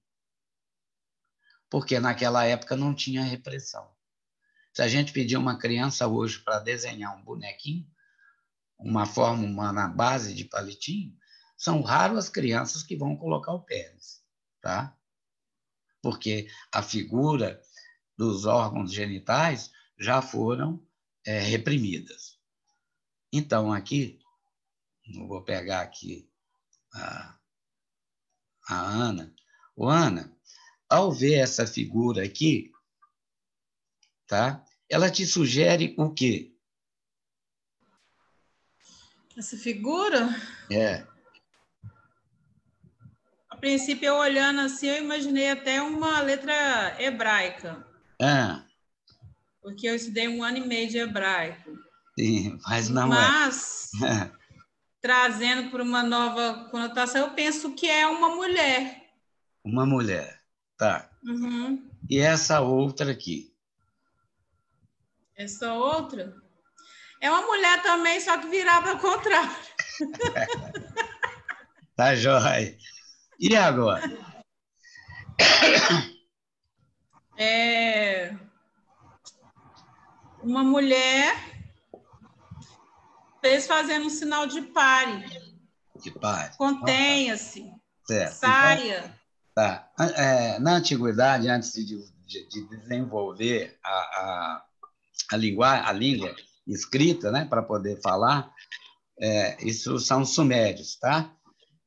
Porque naquela época não tinha repressão. Se a gente pedir uma criança hoje para desenhar um bonequinho, uma forma humana à base de palitinho, são raras as crianças que vão colocar o pênis, tá? Porque a figura dos órgãos genitais já foram reprimidas. Então, aqui, eu vou pegar aqui a Ana. Ô, Ana, ao ver essa figura aqui, tá? Ela te sugere o quê? Essa figura, É. a princípio, eu olhando assim, eu imaginei até uma letra hebraica, Ah, porque eu estudei 1 ano e meio de hebraico. sim, mas não é. Mas, trazendo para uma nova conotação, eu penso que é uma mulher. Uma mulher, tá. Uhum. E essa outra aqui? Essa outra é uma mulher também, só que virada ao contrário. Tá jóia. E agora? É uma mulher fez fazendo um sinal de pare. De pare. Contenha-se. Certo. Então, Saia. tá. Na antiguidade, antes de desenvolver a língua escrita, né, para poder falar, isso são os sumérios, tá?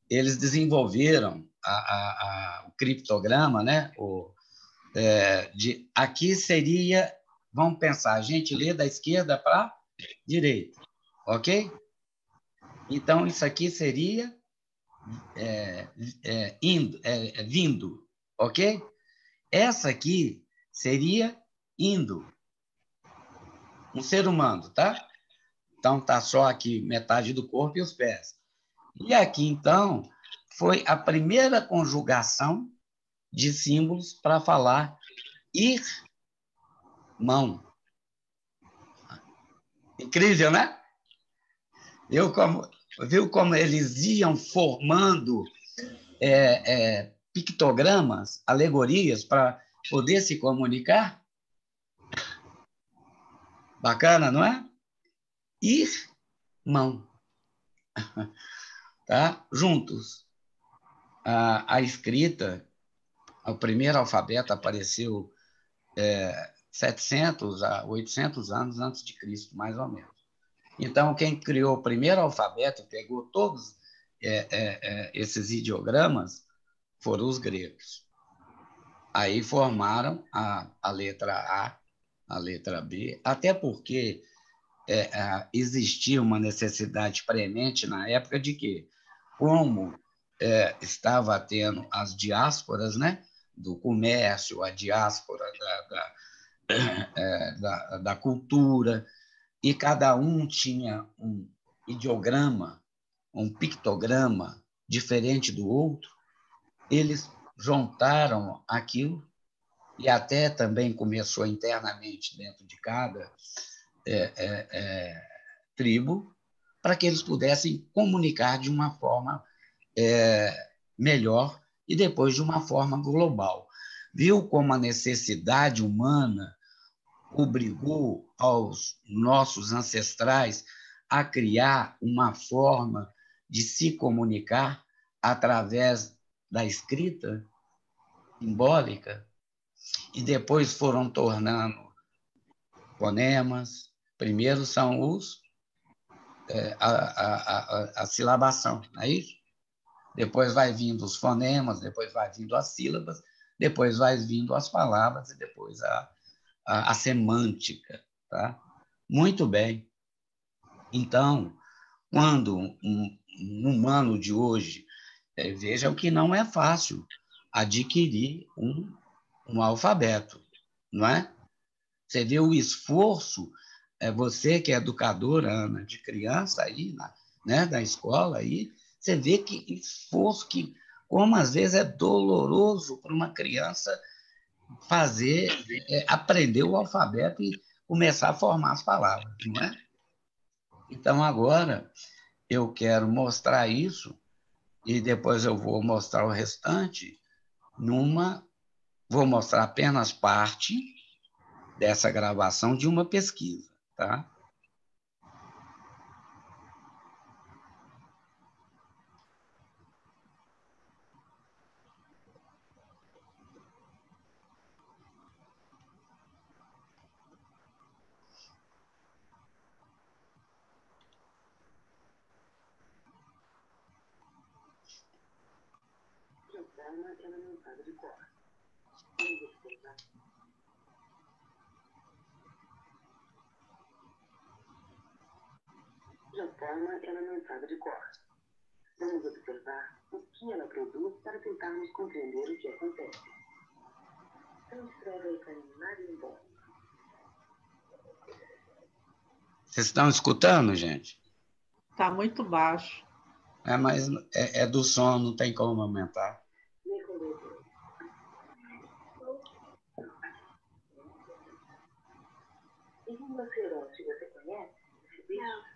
Eles desenvolveram o criptograma, né? Aqui seria, vamos pensar, a gente lê da esquerda para a direita, ok? Então, isso aqui seria vindo, ok? Essa aqui seria indo, um ser humano, tá? Então, tá só aqui metade do corpo e os pés. E aqui, então, foi a primeira conjugação de símbolos para falar ir, mão. Incrível, né? Viu como eles iam formando pictogramas, alegorias para poder se comunicar? Bacana, não é? Ir, mão. Tá? Juntos. A escrita, o primeiro alfabeto apareceu 700 a 800 anos antes de Cristo, mais ou menos. Então, quem criou o primeiro alfabeto, pegou todos esses ideogramas, foram os gregos. Aí formaram a letra A, a letra B, até porque existia uma necessidade premente na época de que, como estava tendo as diásporas, né, do comércio, a diáspora da cultura, e cada um tinha um ideograma, um pictograma diferente do outro, eles juntaram aquilo e até também começou internamente dentro de cada tribo para que eles pudessem comunicar de uma forma melhor e depois de uma forma global. Viu como a necessidade humana obrigou aos nossos ancestrais a criar uma forma de se comunicar através da escrita simbólica e depois foram tornando fonemas. Primeiro são a silabação, não é isso? Depois vai vindo os fonemas, depois vai vindo as sílabas, depois vai vindo as palavras e depois a semântica. Tá? Muito bem. Então, quando um humano de hoje, vejam que não é fácil adquirir um alfabeto, não é? Você vê o esforço, você que é educadora, Ana, de criança aí né, da escola, aí você vê que esforço, como às vezes é doloroso para uma criança aprender o alfabeto e começar a formar as palavras, não é? Então, agora, eu quero mostrar isso e depois eu vou mostrar o restante vou mostrar apenas parte dessa gravação de uma pesquisa, tá? Ela não sabe de cor. Ela não sabe de cor. Vamos observar o que ela produz para tentarmos compreender o que acontece. Então escreve aí para mim, Marimbom. Vocês estão escutando, gente? Está muito baixo. Mas é do som, não tem como aumentar. E rinoceronte, você conhece? Não.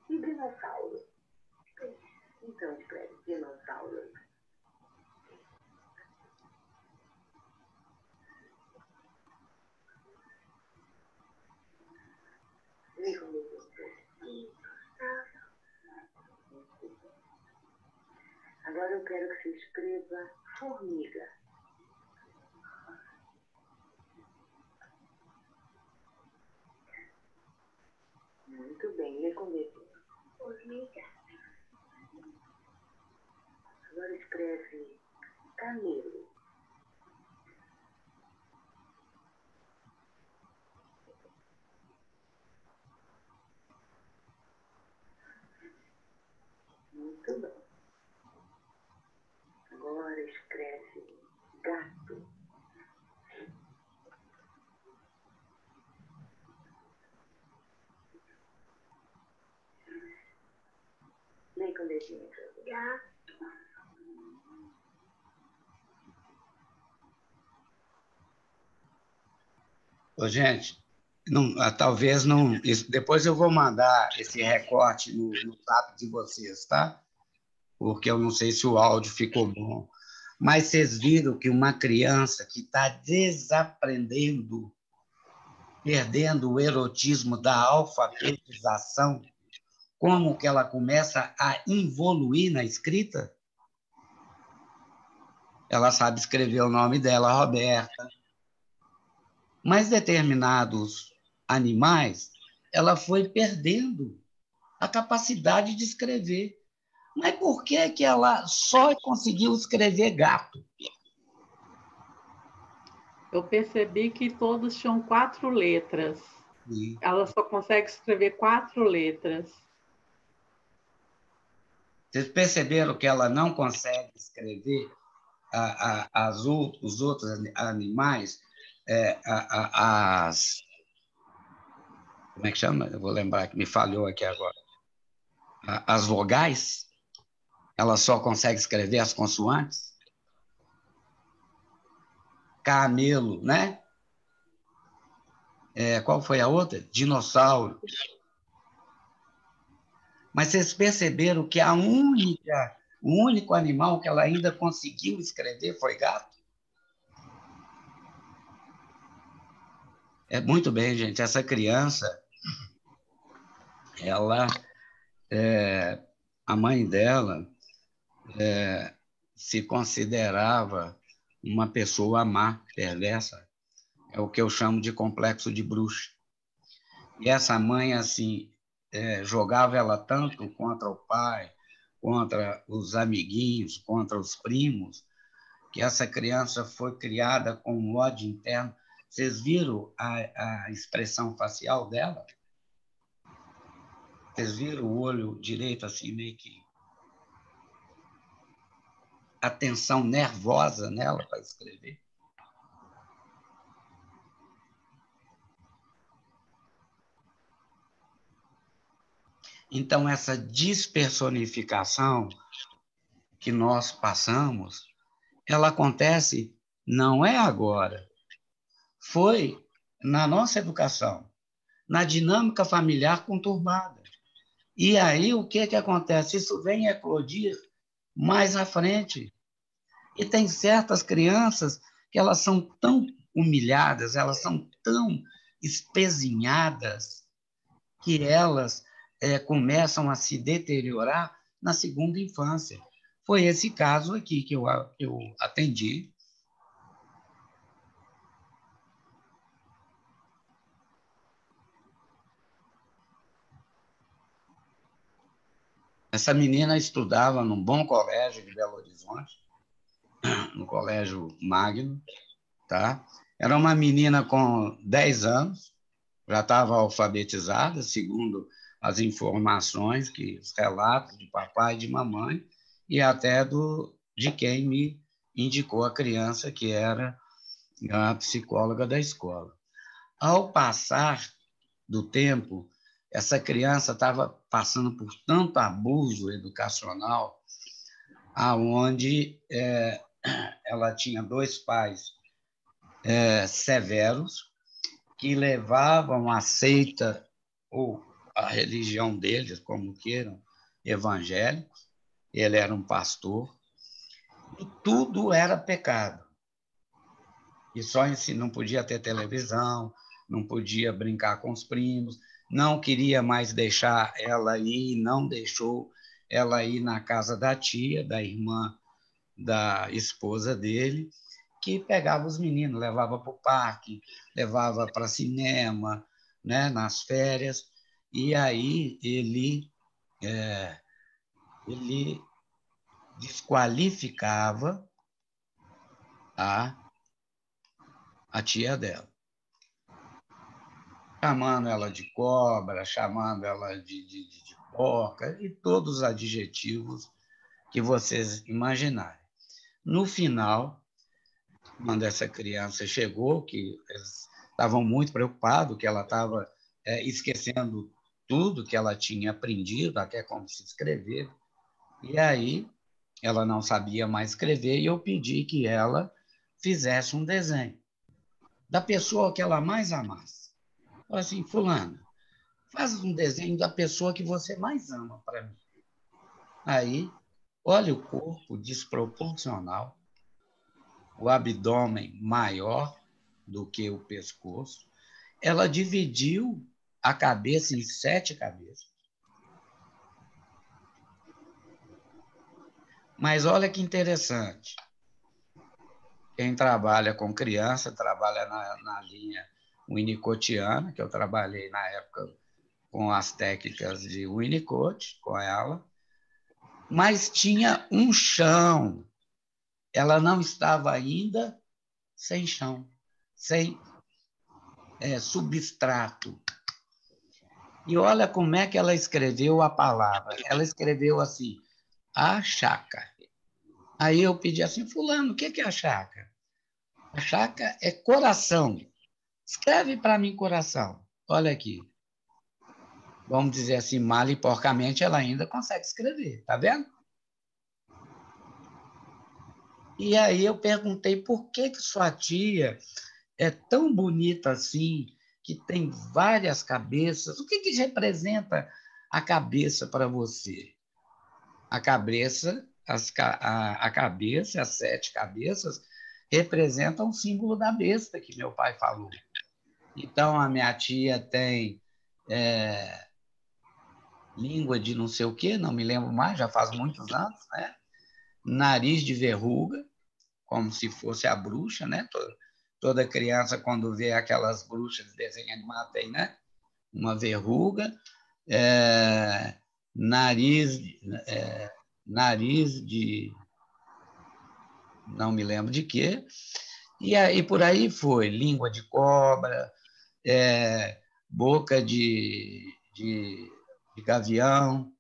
E dinossauro? Então escreve dinossauro. Agora eu quero que você escreva formiga. Muito bem, lê com letra. Formiga. Agora escreve camelo. Muito bem. Agora escreve gato. Lê com dedinho. Gato. Ô, gente, talvez não. Depois eu vou mandar esse recorte no zap de vocês, tá? Porque eu não sei se o áudio ficou bom. Mas vocês viram que uma criança que está desaprendendo, perdendo o erotismo da alfabetização, como que ela começa a evoluir na escrita? Ela sabe escrever o nome dela, Roberta. Mas determinados animais, ela foi perdendo a capacidade de escrever. Mas por que ela só conseguiu escrever gato? Eu percebi que todos tinham 4 letras. Sim. Ela só consegue escrever 4 letras. Vocês perceberam que ela não consegue escrever os outros animais, como é que chama? Eu vou lembrar que me falhou aqui agora. As vogais, ela só consegue escrever as consoantes. Camelo, né? Qual foi a outra? Dinossauro. Mas vocês perceberam que o único animal que ela ainda conseguiu escrever foi gato? Muito bem, gente. Essa criança, a mãe dela se considerava uma pessoa má, perversa. É o que eu chamo de complexo de bruxa. E essa mãe, assim, jogava ela tanto contra o pai, contra os amiguinhos, contra os primos, que essa criança foi criada com um ódio interno. Vocês viram a expressão facial dela? Vocês viram o olho direito, assim, meio que a tensão nervosa nela para escrever? Então, essa despersonificação que nós passamos, ela acontece não é agora, foi na nossa educação, na dinâmica familiar conturbada. E aí, o que acontece? Isso vem eclodir mais à frente. E tem certas crianças que elas são tão humilhadas, elas são tão espezinhadas, que elas começam a se deteriorar na segunda infância. Foi esse caso aqui que eu atendi. Essa menina estudava num bom colégio de Belo Horizonte, no Colégio Magno, tá? Era uma menina com 10 anos, já estava alfabetizada, segundo as informações, os relatos de papai e de mamãe, e até de quem me indicou a criança, que era a psicóloga da escola. Ao passar do tempo, essa criança estava passando por tanto abuso educacional, aonde ela tinha 2 pais severos, que levavam a seita ou a religião deles, como queiram, evangélicos. Ele era um pastor, e tudo era pecado. E só não podia ter televisão, não podia brincar com os primos, não queria mais deixar ela ir, não deixou ela ir na casa da tia, da irmã da esposa dele, que pegava os meninos, levava para o parque, levava para cinema, né, nas férias, e aí ele desqualificava a tia dela, chamando ela de cobra, chamando ela de porca, e todos os adjetivos que vocês imaginarem. No final, quando essa criança chegou, que eles estavam muito preocupados, que ela estava esquecendo tudo que ela tinha aprendido, até como se escrever, e aí ela não sabia mais escrever, e eu pedi que ela fizesse um desenho da pessoa que ela mais amasse. Falei assim, fulana, faz um desenho da pessoa que você mais ama para mim. Aí, olha o corpo desproporcional, o abdômen maior do que o pescoço. Ela dividiu a cabeça em 7 cabeças. Mas olha que interessante. Quem trabalha com criança trabalha na linha winnicottiana, que eu trabalhei na época com as técnicas de Winnicott, com ela, mas tinha um chão. Ela não estava ainda sem chão, sem substrato. E olha como é que ela escreveu a palavra. Ela escreveu assim, a chaca. Aí eu pedi assim, fulano, o que é a chaca? A chaca é coração. Escreve para mim coração. Olha aqui. Vamos dizer assim, mal e porcamente, ela ainda consegue escrever, tá vendo? E aí eu perguntei por que sua tia é tão bonita assim, que tem várias cabeças. O que representa a cabeça para você? A cabeça, a cabeça, as 7 cabeças, representam o símbolo da besta que meu pai falou. Então, a minha tia tem língua de não sei o quê, não me lembro mais, já faz muitos anos, né? Nariz de verruga, como se fosse a bruxa, né? Toda criança, quando vê aquelas bruxas de desenho animado, tem, né? Uma verruga, nariz, nariz de não me lembro de quê, e aí por aí foi, língua de cobra, boca de gavião.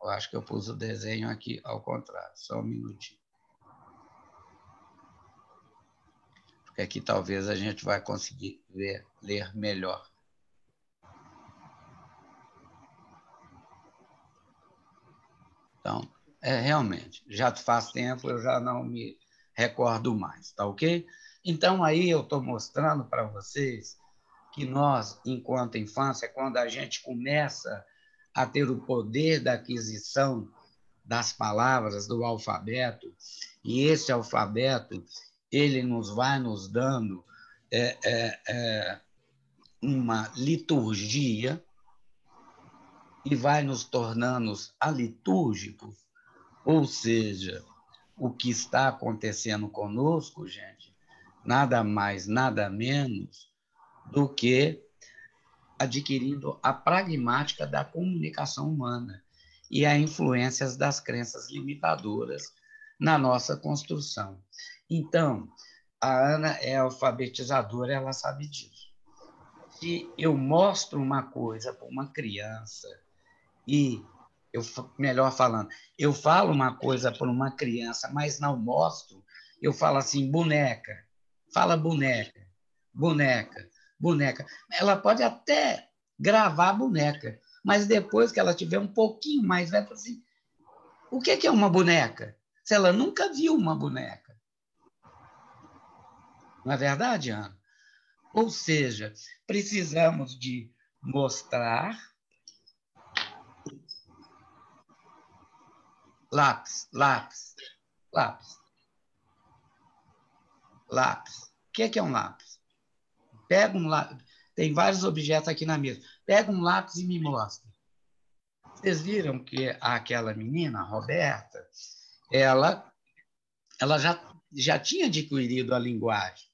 Eu acho que eu pus o desenho aqui ao contrário, só um minutinho. Porque aqui talvez a gente vai conseguir ler melhor. Então, realmente, já faz tempo, eu já não me recordo mais, tá ok? Então, aí eu estou mostrando para vocês que nós, enquanto infância, quando a gente começa a ter o poder da aquisição das palavras, do alfabeto, e esse alfabeto, ele vai nos dando uma liturgia e vai nos tornando alitúrgicos, ou seja, o que está acontecendo conosco, gente, nada mais, nada menos do que adquirindo a pragmática da comunicação humana e as influências das crenças limitadoras na nossa construção. Então, a Ana é alfabetizadora, ela sabe disso. Se eu mostro uma coisa para uma criança e, melhor falando, eu falo uma coisa para uma criança, mas não mostro, eu falo assim, boneca, fala boneca, boneca, boneca. Ela pode até gravar a boneca, mas depois que ela tiver um pouquinho mais velha, assim, o que é uma boneca? Se ela nunca viu uma boneca. Não é verdade, Ana? Ou seja, precisamos de mostrar lápis, lápis, lápis, lápis. O que é um lápis? Pega um lápis. Tem vários objetos aqui na mesa. Pega um lápis e me mostra. Vocês viram que aquela menina, Roberta, ela já tinha adquirido a linguagem.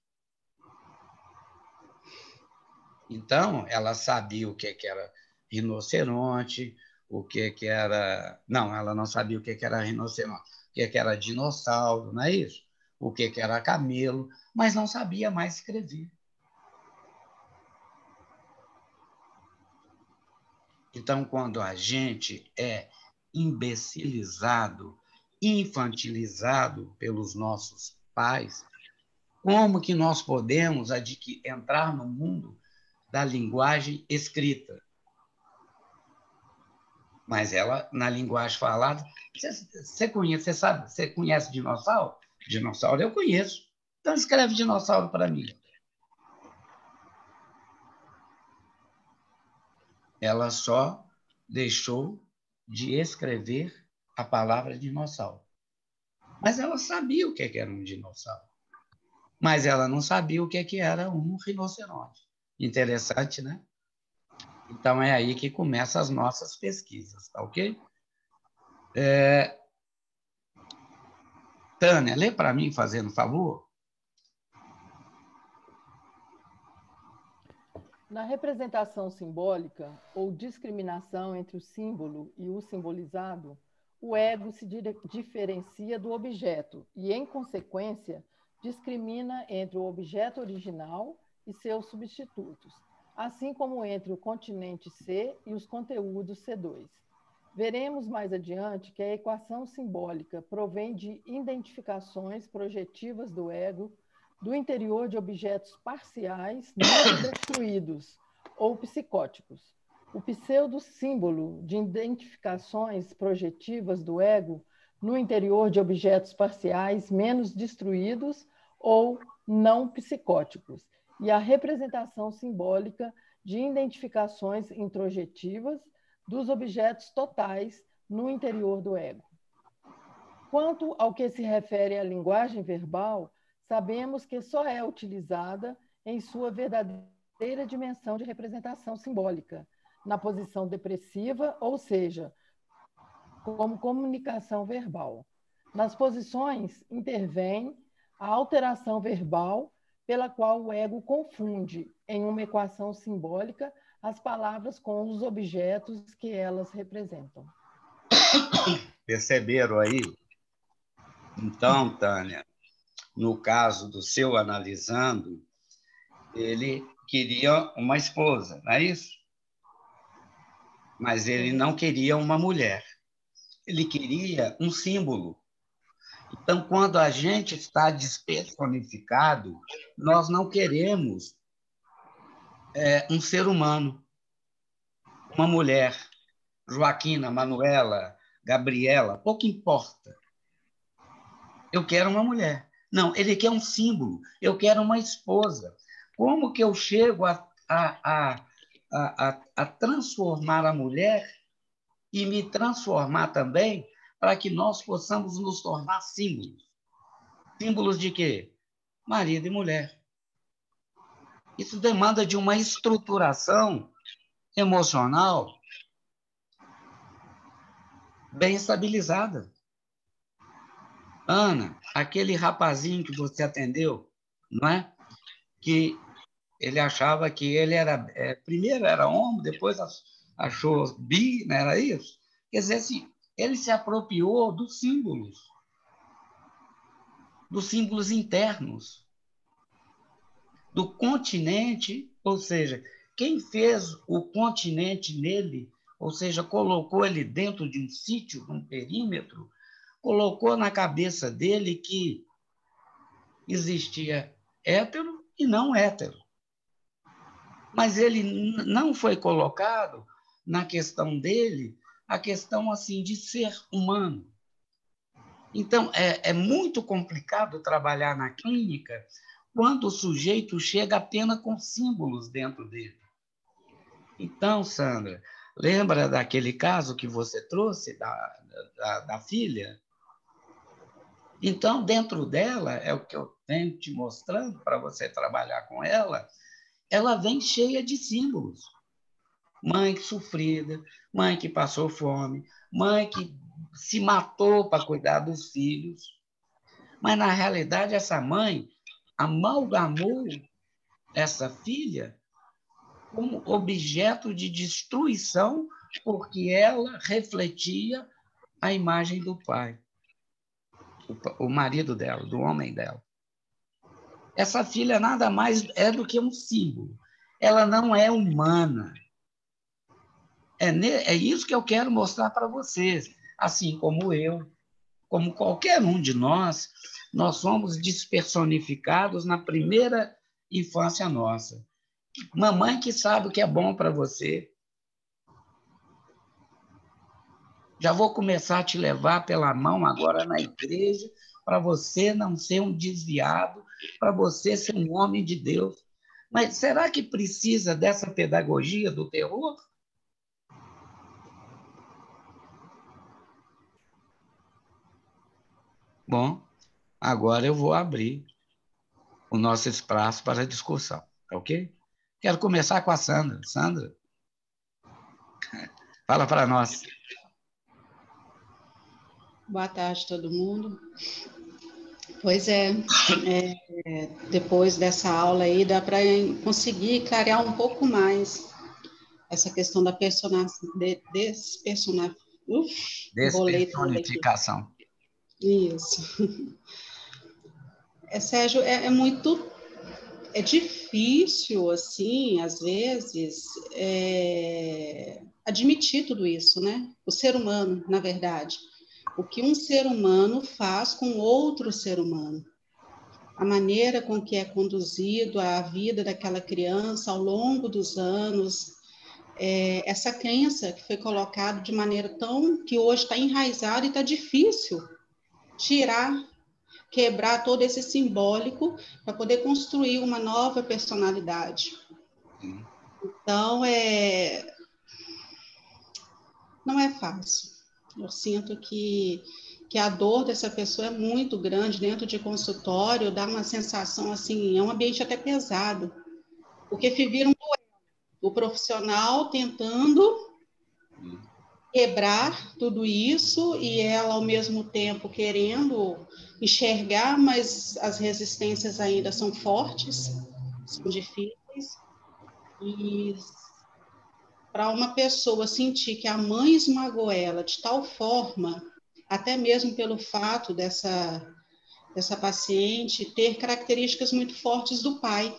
Então, ela sabia o que era rinoceronte, o que era... Não, ela não sabia o que era rinoceronte, o que era dinossauro, não é isso? O que era camelo, mas não sabia mais escrever. Então, quando a gente é imbecilizado, infantilizado pelos nossos pais, como que nós podemos entrar no mundo da linguagem escrita? Mas ela, na linguagem falada, você conhece dinossauro? Dinossauro eu conheço. Então escreve dinossauro para mim. Ela só deixou de escrever a palavra dinossauro. Mas ela sabia o que era um dinossauro. Mas ela não sabia o que era um rinoceronte. Interessante, né? Então, é aí que começam as nossas pesquisas, tá ok? Tânia, lê para mim, fazendo favor. Na representação simbólica ou discriminação entre o símbolo e o simbolizado, o ego se diferencia do objeto e, em consequência, discrimina entre o objeto original e seus substitutos, assim como entre o continente C e os conteúdos C2. Veremos mais adiante que a equação simbólica provém de identificações projetivas do ego do interior de objetos parciais não destruídos ou psicóticos. O pseudo-símbolo de identificações projetivas do ego no interior de objetos parciais menos destruídos ou não psicóticos, e a representação simbólica de identificações introjetivas dos objetos totais no interior do ego. Quanto ao que se refere à linguagem verbal, sabemos que só é utilizada em sua verdadeira dimensão de representação simbólica, na posição depressiva, ou seja, como comunicação verbal. Nas posições intervém a alteração verbal pela qual o ego confunde, em uma equação simbólica, as palavras com os objetos que elas representam. Perceberam aí? Então, Tânia, no caso do seu analisando, ele queria uma esposa, não é isso? Mas ele não queria uma mulher. Ele queria um símbolo. Então, quando a gente está despersonificado, nós não queremos um ser humano, uma mulher, Joaquina, Manuela, Gabriela, pouco importa. Eu quero uma mulher. Não, ele quer um símbolo. Eu quero uma esposa. Como que eu chego a transformar a mulher e me transformar também para que nós possamos nos tornar símbolos? Símbolos de quê? Marido e mulher. Isso demanda de uma estruturação emocional bem estabilizada. Ana, aquele rapazinho que você atendeu, não é? Que ele achava que ele era... primeiro era homem, depois achou bi, não era isso? Quer dizer, assim, ele se apropriou dos símbolos internos, do continente, ou seja, quem fez o continente nele, ou seja, colocou ele dentro de um sítio, um perímetro, colocou na cabeça dele que existia hétero e não hétero. Mas ele não foi colocado na questão dele a questão assim de ser humano. Então, é muito complicado trabalhar na clínica quando o sujeito chega apenas com símbolos dentro dele. Então, Sandra, lembra daquele caso que você trouxe da filha? Então, dentro dela, é o que eu venho te mostrando para você trabalhar com ela vem cheia de símbolos. Mãe sofrida, mãe que passou fome, mãe que se matou para cuidar dos filhos. Mas, na realidade, essa mãe amalgamou essa filha como objeto de destruição porque ela refletia a imagem do pai, o marido dela, do homem dela. Essa filha nada mais é do que um símbolo. Ela não é humana. É isso que eu quero mostrar para vocês. Assim como eu, como qualquer um de nós somos despersonificados na primeira infância nossa. Mamãe que sabe o que é bom para você. Já vou começar a te levar pela mão agora na igreja para você não ser um desviado, para você ser um homem de Deus. Mas será que precisa dessa pedagogia do terror? Bom, agora eu vou abrir o nosso espaço para a discussão, ok? Quero começar com a Sandra. Sandra, fala para nós. Boa tarde, todo mundo. Pois depois dessa aula aí, dá para conseguir clarear um pouco mais essa questão da despersonificação. Isso. Sérgio, é muito difícil, assim, às vezes, admitir tudo isso, né? O ser humano, na verdade. O que um ser humano faz com outro ser humano. A maneira com que é conduzido a vida daquela criança ao longo dos anos, essa crença que foi colocada de maneira que hoje está enraizada e está difícil quebrar todo esse simbólico para poder construir uma nova personalidade. Então, não é fácil. Eu sinto que a dor dessa pessoa é muito grande dentro de consultório, dá uma sensação assim, é um ambiente até pesado, porque vira um duelo. O profissional tentando quebrar tudo isso e ela, ao mesmo tempo, querendo enxergar, mas as resistências ainda são fortes, são difíceis. E para uma pessoa sentir que a mãe esmagou ela de tal forma, até mesmo pelo fato dessa paciente ter características muito fortes do pai.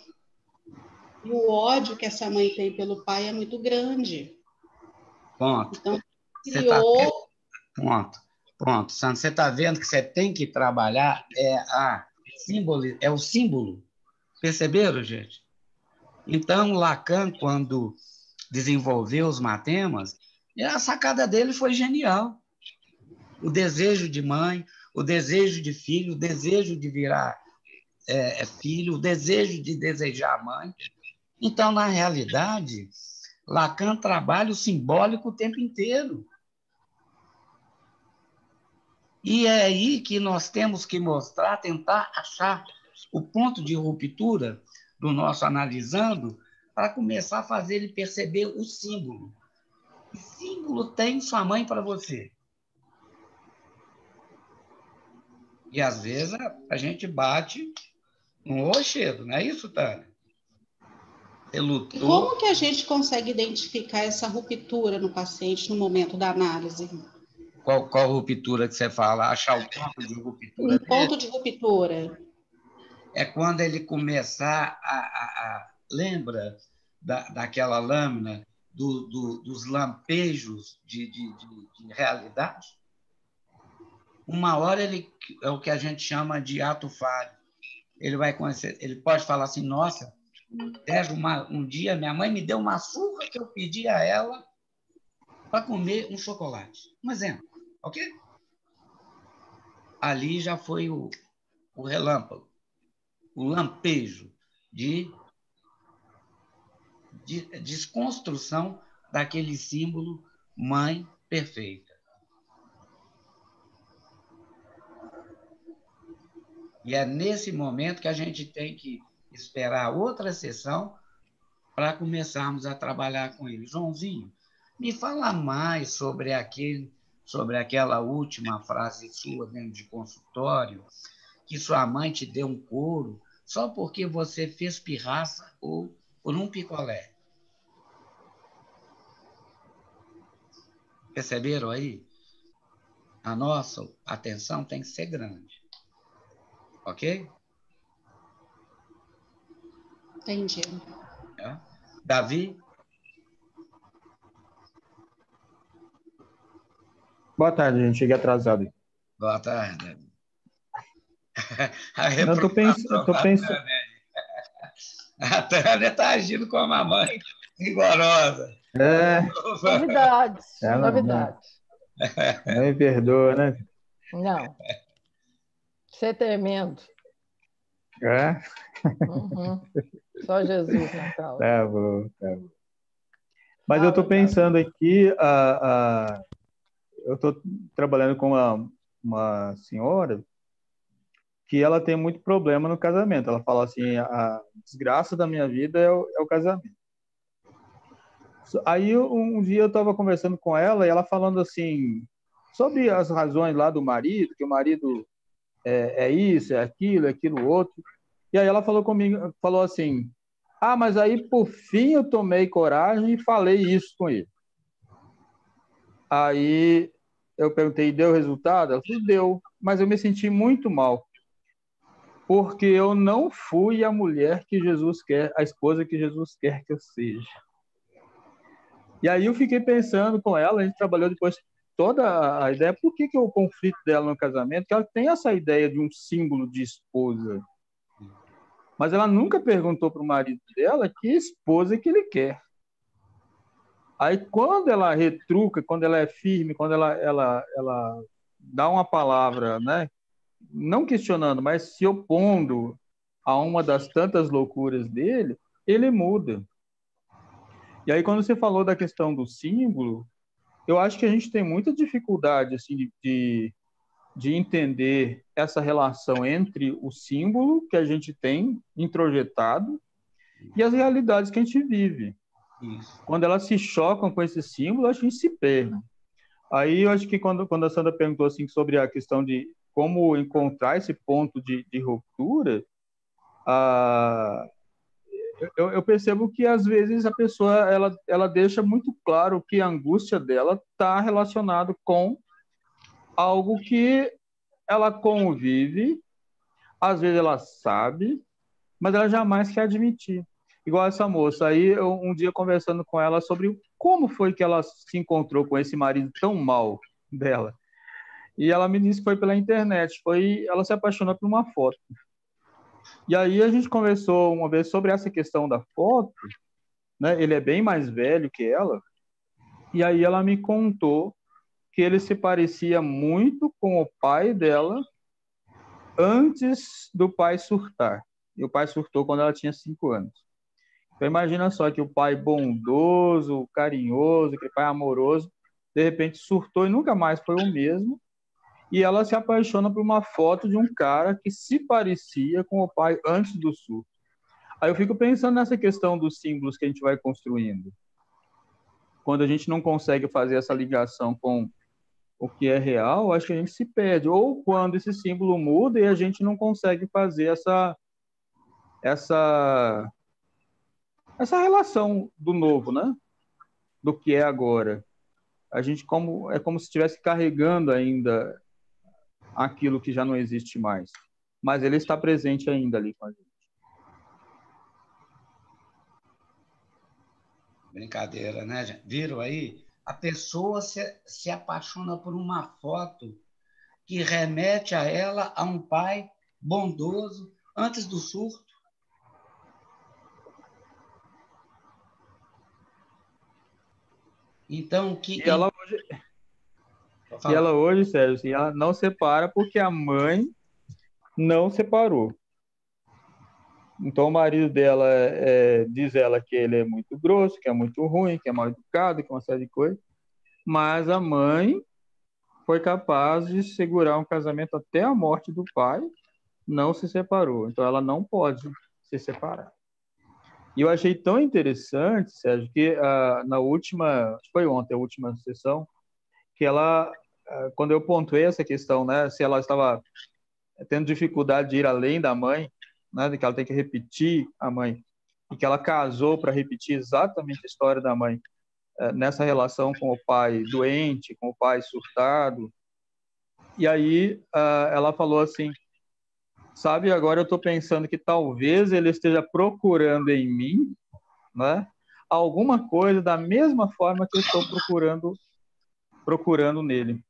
E o ódio que essa mãe tem pelo pai é muito grande. Ponto. Então, criou... Pronto, Sandra, você está vendo que você tem que trabalhar o símbolo. Perceberam, gente? Então, Lacan, quando desenvolveu os matemas, a sacada dele foi genial. o desejo de mãe, o desejo de filho, o desejo de virar filho, o desejo de desejar mãe. Então, na realidade, Lacan trabalha o simbólico o tempo inteiro. E é aí que nós temos que mostrar, tentar achar o ponto de ruptura do nosso analisando para começar a fazer ele perceber o símbolo. Que símbolo tem sua mãe para você? E, às vezes, a gente bate no rochedo, não é isso, Tânia? Você lutou. E como que a gente consegue identificar essa ruptura no paciente no momento da análise? Qual ruptura que você fala? Achar o ponto de ruptura Um dele? ponto de ruptura. É quando ele começar lembra daquela lâmina dos lampejos de realidade? Uma hora ele é o que a gente chama de ato falho. Ele vai conhecer, ele pode falar assim: nossa, Sérgio, um dia minha mãe me deu uma surra que eu pedi a ela para comer um chocolate. Um exemplo, ok? Ali já foi o relâmpago, o lampejo de desconstrução daquele símbolo mãe perfeita. E é nesse momento que a gente tem que esperar outra sessão para começarmos a trabalhar com ele. Joãozinho, me fala mais sobre aquela última frase sua dentro de consultório, que sua mãe te deu um couro só porque você fez pirraça ou por um picolé. Perceberam aí? A nossa atenção tem que ser grande. Ok? Entendi. É. Davi? Boa tarde, gente. Cheguei atrasado. Boa tarde. Eu estou pensando. A Tânia está agindo como a mãe rigorosa. Novidades. Novidades. Não me perdoa, né? Não. Você é tremendo. É? Uhum. Só Jesus na causa. Tá bom. Mas eu estou pensando aqui, eu estou trabalhando com uma senhora que ela tem muito problema no casamento. Ela fala assim, a desgraça da minha vida é o casamento. Aí um dia eu estava conversando com ela e ela falando assim, sobre as razões lá do marido, que o marido é isso, é aquilo outro. E aí ela falou comigo, falou assim, mas aí por fim eu tomei coragem e falei isso com ele. Aí eu perguntei, deu resultado? Ela falou, deu, mas eu me senti muito mal, porque eu não fui a mulher que Jesus quer, a esposa que Jesus quer que eu seja. E aí eu fiquei pensando com ela, a gente trabalhou depois toda a ideia, por que o conflito dela no casamento, que ela tem essa ideia de um símbolo de esposa, mas ela nunca perguntou para o marido dela que esposa que ele quer. Aí quando ela retruca, quando ela é firme, quando ela dá uma palavra, né, não questionando, mas se opondo a uma das tantas loucuras dele, ele muda. E aí quando você falou da questão do símbolo, eu acho que a gente tem muita dificuldade assim, de entender essa relação entre o símbolo que a gente tem introjetado e as realidades que a gente vive. Isso. Quando elas se chocam com esse símbolo, a gente se perde. Aí eu acho que quando a Sandra perguntou assim, sobre a questão de como encontrar esse ponto de ruptura, eu percebo que às vezes a pessoa ela deixa muito claro que a angústia dela está relacionada com algo que ela convive, às vezes ela sabe, mas ela jamais quer admitir. Igual essa moça. Aí, eu, um dia conversando com ela sobre como foi que ela se encontrou com esse marido tão mal dela. E ela me disse que foi pela internet. Ela se apaixonou por uma foto. E aí a gente conversou uma vez sobre essa questão da foto, né? Ele é bem mais velho que ela. E aí ela me contou que ele se parecia muito com o pai dela antes do pai surtar. E o pai surtou quando ela tinha 5 anos. Então, imagina só que o pai bondoso, carinhoso, aquele pai amoroso, de repente surtou e nunca mais foi o mesmo. E ela se apaixona por uma foto de um cara que se parecia com o pai antes do surto. Aí eu fico pensando nessa questão dos símbolos que a gente vai construindo. Quando a gente não consegue fazer essa ligação com o que é real, acho que a gente se perde. Ou quando esse símbolo muda e a gente não consegue fazer essa relação do novo, né? Do que é agora. A gente é como se estivesse carregando ainda aquilo que já não existe mais. Mas ele está presente ainda ali com a gente. Brincadeira, né, gente? Viram aí? A pessoa se apaixona por uma foto que remete a ela a um pai bondoso antes do surto. Então, que. E ela hoje, Sérgio, assim, ela não separa porque a mãe não separou. Então, o marido dela diz ela que ele é muito grosso, que é muito ruim, que é mal educado, que é uma série de coisas. Mas a mãe foi capaz de segurar um casamento até a morte do pai, não se separou. Então, ela não pode se separar. E eu achei tão interessante, Sérgio, que na última, acho que foi ontem, a última sessão, que ela, quando eu pontuei essa questão, né, se ela estava tendo dificuldade de ir além da mãe, né, de que ela tem que repetir a mãe, e que ela casou para repetir exatamente a história da mãe, nessa relação com o pai doente, com o pai surtado. E aí ela falou assim, sabe, agora eu estou pensando que talvez ele esteja procurando em mim, né, alguma coisa da mesma forma que eu estou procurando nele.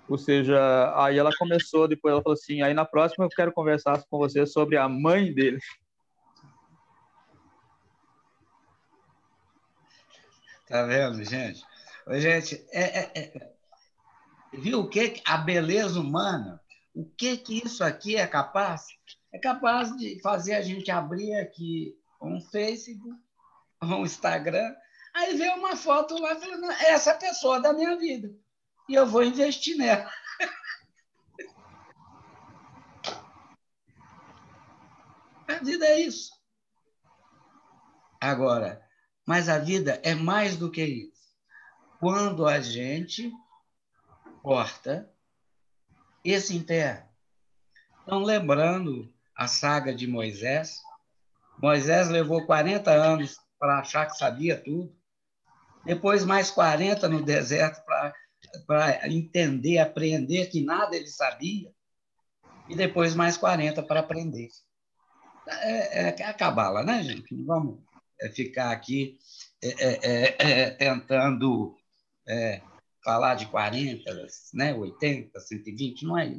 Ou seja, aí ela começou, depois ela falou assim, aí na próxima eu quero conversar com você sobre a mãe dele. Tá vendo, gente? Gente, viu o que a beleza humana, o que isso aqui é capaz? É capaz de fazer a gente abrir aqui um Facebook, um Instagram, aí ver uma foto lá falando, essa pessoa da minha vida. E eu vou investir nela. A vida é isso. Agora, mas a vida é mais do que isso. Quando a gente corta esse enterro. Então, lembrando a saga de Moisés, Moisés levou 40 anos para achar que sabia tudo, depois mais 40 no deserto para entender, aprender que nada ele sabia, e depois mais 40 para aprender. É a cabala, né, gente? Não vamos ficar aqui tentando falar de 40, né, 80, 120, não é.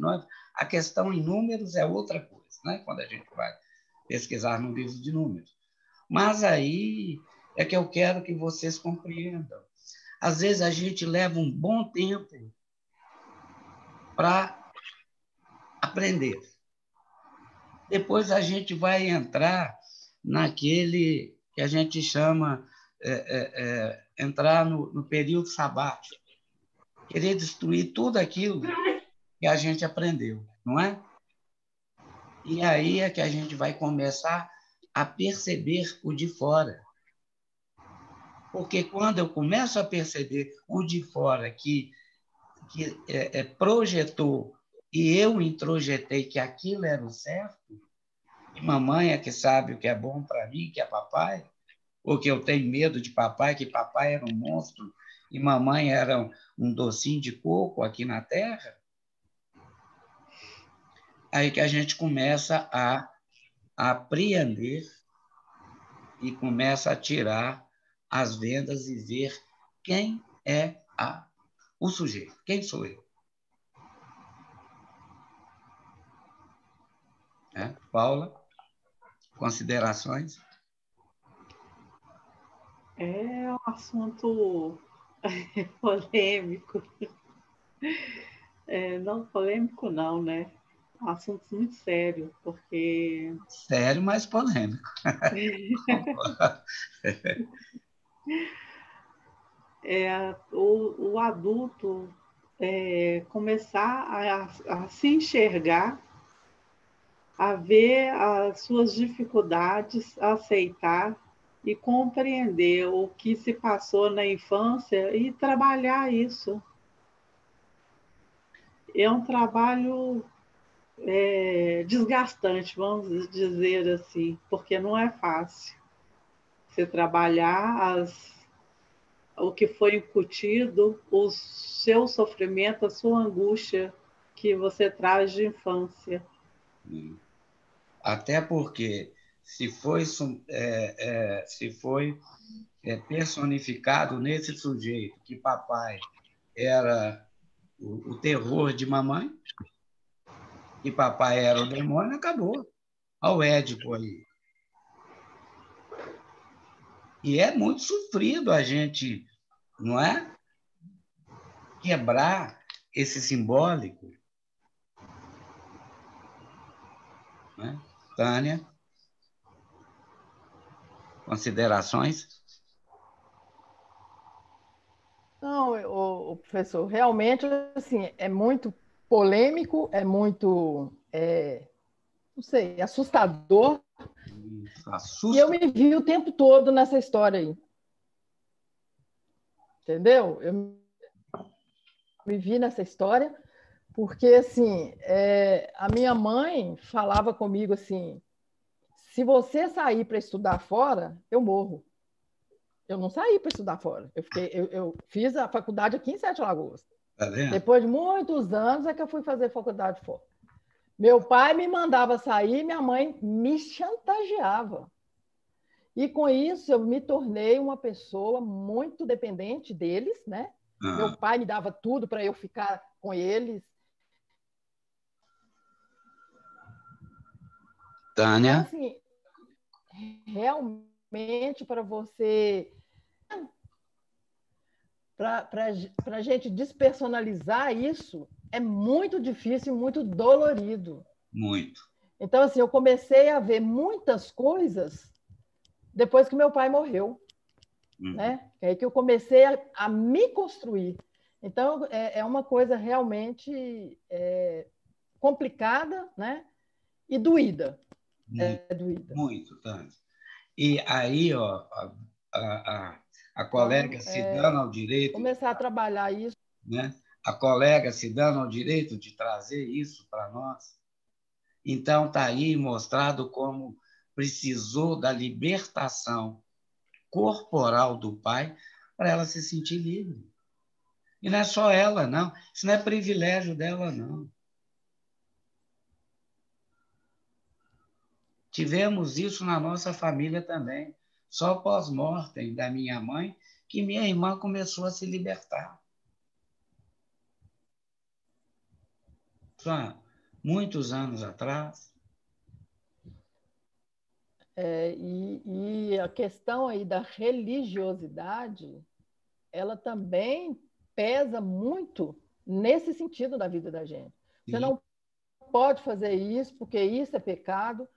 A questão em números é outra coisa, né, quando a gente vai pesquisar no livro de números. Mas aí é que eu quero que vocês compreendam. Às vezes a gente leva um bom tempo para aprender. Depois a gente vai entrar naquele que a gente chama entrar no período sabático, querer destruir tudo aquilo que a gente aprendeu, não é? E aí é que a gente vai começar a perceber o de fora. Porque quando eu começo a perceber o de fora que projetou e eu introjetei que aquilo era o certo, e mamãe é que sabe o que é bom para mim, que é papai, ou que eu tenho medo de papai, que papai era um monstro e mamãe era um docinho de coco aqui na terra, aí que a gente começa a apreender e começa a tirar as vendas e ver quem é o sujeito, quem sou eu. Paula, considerações? É um assunto Polêmico. Não, polêmico não, né? Um assunto muito sério, porque Sério, mas polêmico. o adulto começar a se enxergar, a ver as suas dificuldades, a aceitar e compreender o que se passou na infância e trabalhar isso. É um trabalho desgastante, vamos dizer assim, porque não é fácil você trabalhar o que foi incutido, o seu sofrimento, a sua angústia que você traz de infância. Até porque, se foi personificado nesse sujeito que papai era o terror de mamãe, e papai era o demônio, acabou. Olha o Édipo aí. E é muito sofrido a gente, não é? Quebrar esse simbólico. Não é? Tânia, considerações? Não, o professor, realmente assim, é muito polêmico, é muito, não sei, assustador. Assusta. E eu me vi o tempo todo nessa história aí. Entendeu? Eu me vi nessa história porque, assim, a minha mãe falava comigo assim, se você sair para estudar fora, eu morro. Eu não saí para estudar fora. Eu fiz a faculdade aqui em Sete Lagoas. Tá vendo? Depois de muitos anos é que eu fui fazer faculdade fora. Meu pai me mandava sair, minha mãe me chantageava. E com isso eu me tornei uma pessoa muito dependente deles, né? Meu pai me dava tudo para eu ficar com eles. Tânia? Então, assim, realmente para você... Para a gente despersonalizar isso, é muito difícil e muito dolorido. Muito. Então, assim, eu comecei a ver muitas coisas depois que meu pai morreu. Né? É aí que eu comecei a me construir. Então, é uma coisa realmente complicada, né? E doída. Doída. Muito, Tânia. E aí, ó, a colega Então, se dando ao direito... Começar a trabalhar isso. Né? A colega se dando ao direito de trazer isso para nós. Então, está aí mostrado como precisou da libertação corporal do pai para ela se sentir livre. E não é só ela, não. Isso não é privilégio dela, não. Tivemos isso na nossa família também. Só pós-mortem da minha mãe que minha irmã começou a se libertar. Só muitos anos atrás. E a questão aí da religiosidade, ela também pesa muito nesse sentido da vida da gente. Você não pode fazer isso, porque isso é pecado.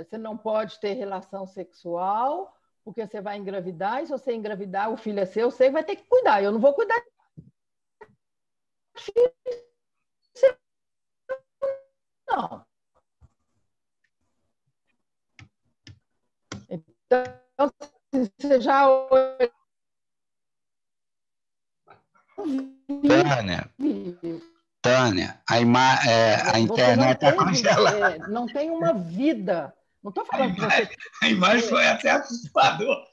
Você não pode ter relação sexual, porque você vai engravidar, e se você engravidar, o filho é seu, você vai ter que cuidar. Eu não vou cuidar de filho, não. Então, você já... Tânia, a internet está congelada. Não tem uma vida. Não estou falando que você... A imagem foi até assustadora.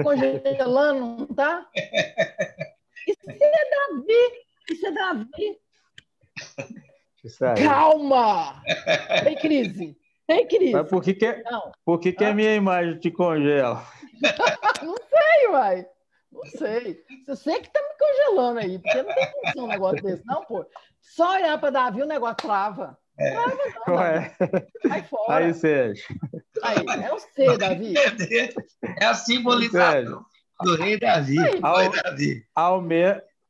Congelando, não está? Isso é Davi. Isso é Davi. Calma! Tem crise. Tem crise. Mas por que a minha imagem te congela? Não sei, uai. Não sei. Eu sei que está me congelando aí, porque não tem condição um negócio desse, não, pô. Só olhar para Davi, o negócio trava. Trava não, Davi. Vai fora. Aí, Sérgio. Aí, é o C, Davi. É a simbolização. Do rei Davi. Foi Davi.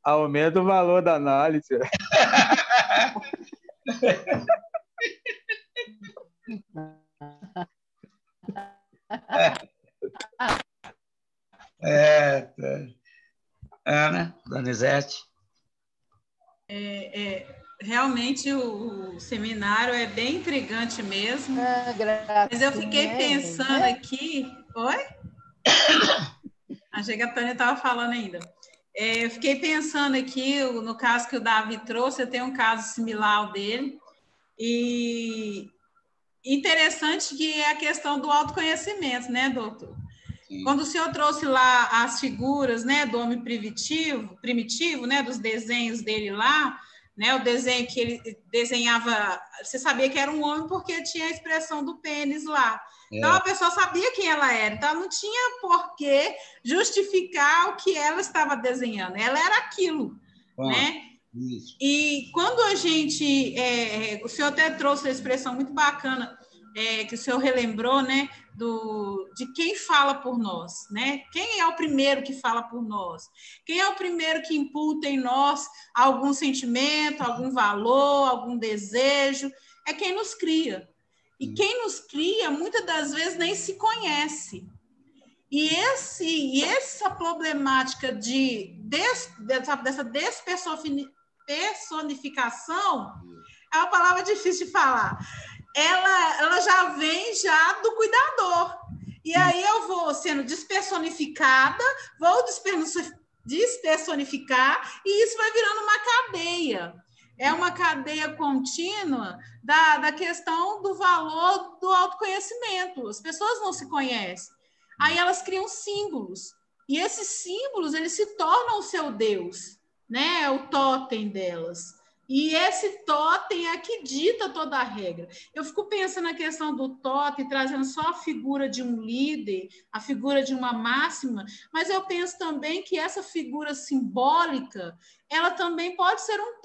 Aumenta o valor da análise. Ana, Donizete. Realmente o seminário é bem intrigante mesmo. Mas eu fiquei pensando aqui. Oi? Achei que a Tânia estava falando ainda. Eu fiquei pensando aqui, no caso que o Davi trouxe, eu tenho um caso similar ao dele. E interessante que é a questão do autoconhecimento, né, doutor? Sim. Quando o senhor trouxe lá as figuras, né, do homem primitivo, né, dos desenhos dele lá, né, o desenho que ele desenhava, você sabia que era um homem porque tinha a expressão do pênis lá. Então, a pessoa sabia quem ela era, então não tinha por que justificar o que ela estava desenhando, ela era aquilo, né? Isso. E quando a gente, o senhor até trouxe a expressão muito bacana, que o senhor relembrou, né, de quem fala por nós, né? Quem é o primeiro que fala por nós? Quem é o primeiro que imputa em nós algum sentimento, algum valor, algum desejo? É quem nos cria. E quem nos cria, muitas das vezes, nem se conhece. E essa problemática dessa despersonificação é uma palavra difícil de falar. Ela já vem do cuidador. E aí eu vou sendo despersonificada, vou despersonificar, e isso vai virando uma cadeia. É uma cadeia contínua da questão do valor do autoconhecimento. As pessoas não se conhecem. Aí elas criam símbolos. E esses símbolos, eles se tornam o seu Deus, né? O totem delas. E esse totem é que dita toda a regra. Eu fico pensando na questão do totem, trazendo só a figura de um líder, a figura de uma máxima, mas eu penso também que essa figura simbólica, ela também pode ser um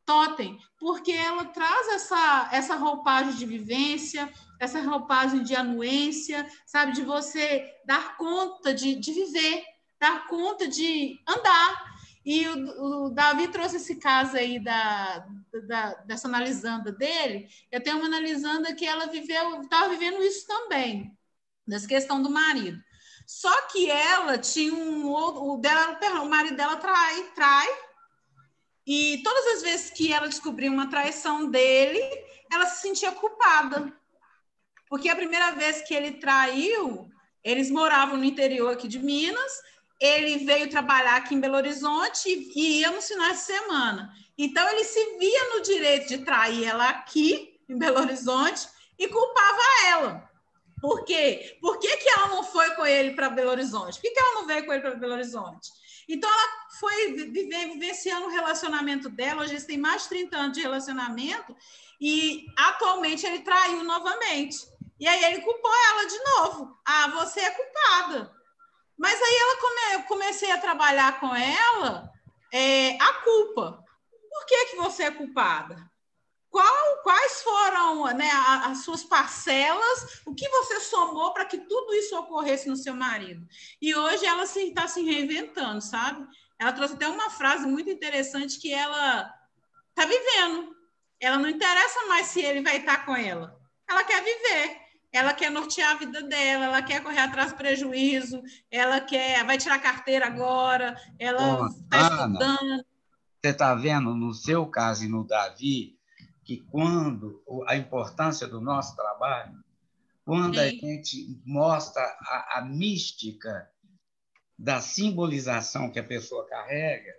totem, porque ela traz essa roupagem de vivência, essa roupagem de anuência, sabe, de você dar conta de viver, dar conta de andar. E o Davi trouxe esse caso aí dessa analisanda dele. Eu tenho uma analisanda que ela estava vivendo isso também, dessa questão do marido. Só que ela tinha o marido dela trai, e todas as vezes que ela descobriu uma traição dele, ela se sentia culpada. Porque a primeira vez que ele traiu, eles moravam no interior aqui de Minas, ele veio trabalhar aqui em Belo Horizonte e ia nos finais de semana. Então, ele se via no direito de trair ela aqui, em Belo Horizonte, e culpava ela. Por quê? Por que ela não foi com ele para Belo Horizonte? Por que ela não veio com ele para Belo Horizonte? Então, ela foi vivenciando o relacionamento dela. Hoje eles têm mais de 30 anos de relacionamento e, atualmente, ele traiu novamente. E aí, ele culpou ela de novo. Ah, você é culpada. Mas aí eu comecei a trabalhar com ela a culpa. Por que você é culpada? Quais foram, né, as suas parcelas? O que você somou para que tudo isso ocorresse no seu marido? E hoje ela está se reinventando, sabe? Ela trouxe até uma frase muito interessante que ela está vivendo. Ela não interessa mais se ele vai estar com ela. Ela quer viver. Ela quer nortear a vida dela, ela quer correr atrás do prejuízo, vai tirar carteira agora, ela está estudando. Você está vendo, no seu caso e no Davi, que quando a importância do nosso trabalho, quando a gente mostra a mística da simbolização que a pessoa carrega,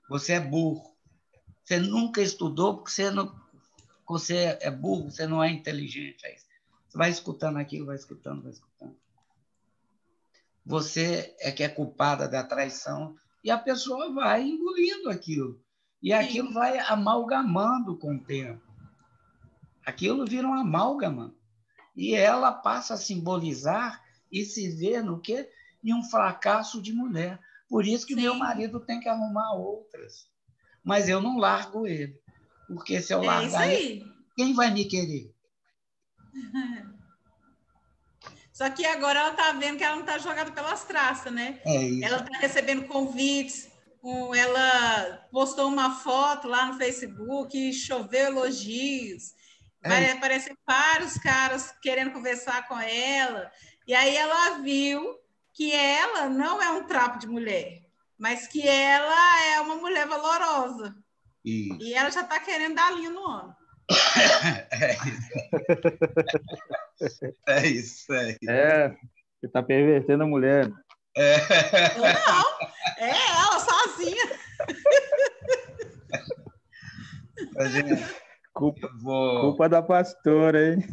você é burro. Você nunca estudou porque você é burro, você não é inteligente. Você vai escutando aquilo, vai escutando. Você é que é culpada da traição e a pessoa vai engolindo aquilo. E aquilo vai amalgamando com o tempo. Aquilo vira uma amálgama. E ela passa a simbolizar e se ver no quê? Em um fracasso de mulher. Por isso que meu marido tem que arrumar outras. Mas eu não largo ele. Porque se eu largar ele, quem vai me querer? Só que agora ela está vendo que ela não está jogada pelas traças, né? É isso. Ela está recebendo convites, ela postou uma foto lá no Facebook e choveu elogios. Vai aparecer vários caras querendo conversar com ela. E aí ela viu que ela não é um trapo de mulher, mas que ela é uma mulher valorosa. Isso. E ela já está querendo dar linha no homem. É isso aí. É, você está pervertendo a mulher. Não, é ela sozinha. Culpa da pastora, hein?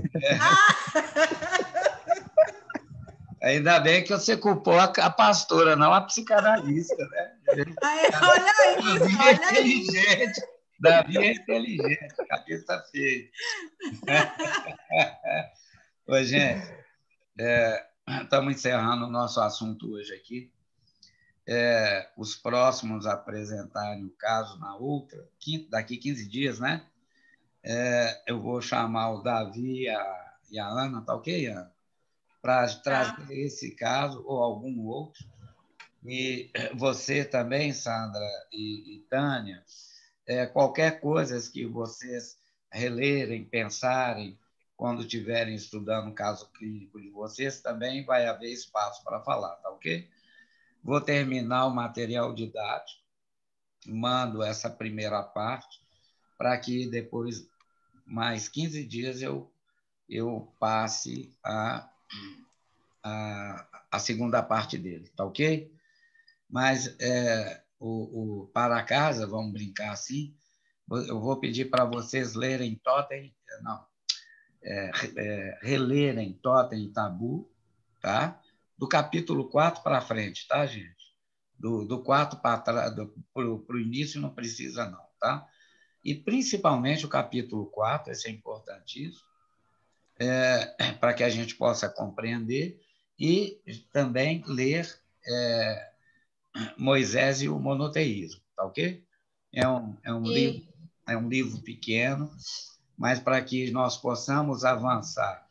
Ainda bem que você culpou a pastora, não a psicanalista, né? Olha isso, olha inteligente. Davi é inteligente, cabeça feia. Oi, gente. Estamos encerrando o nosso assunto hoje aqui. Os próximos a apresentarem o caso na outra, daqui 15 dias, né? Eu vou chamar o Davi e a Ana, tá ok, Ana? Para trazer esse caso ou algum outro. E você também, Sandra e Tânia, qualquer coisa que vocês relerem, pensarem, quando estiverem estudando o caso clínico de vocês, também vai haver espaço para falar, tá ok? Vou terminar o material didático, mando essa primeira parte, para que depois, mais 15 dias, eu passe a segunda parte dele, tá ok? Mas para casa, vamos brincar assim, eu vou pedir para vocês lerem relerem Totem e Tabu, tá? Do capítulo 4 para frente, tá, gente? Do 4 para trás, para o início não precisa não, tá? E principalmente o capítulo 4, esse é importantíssimo, para que a gente possa compreender, e também ler Moisés e o monoteísmo, tá ok? É um livro pequeno, mas para que nós possamos avançar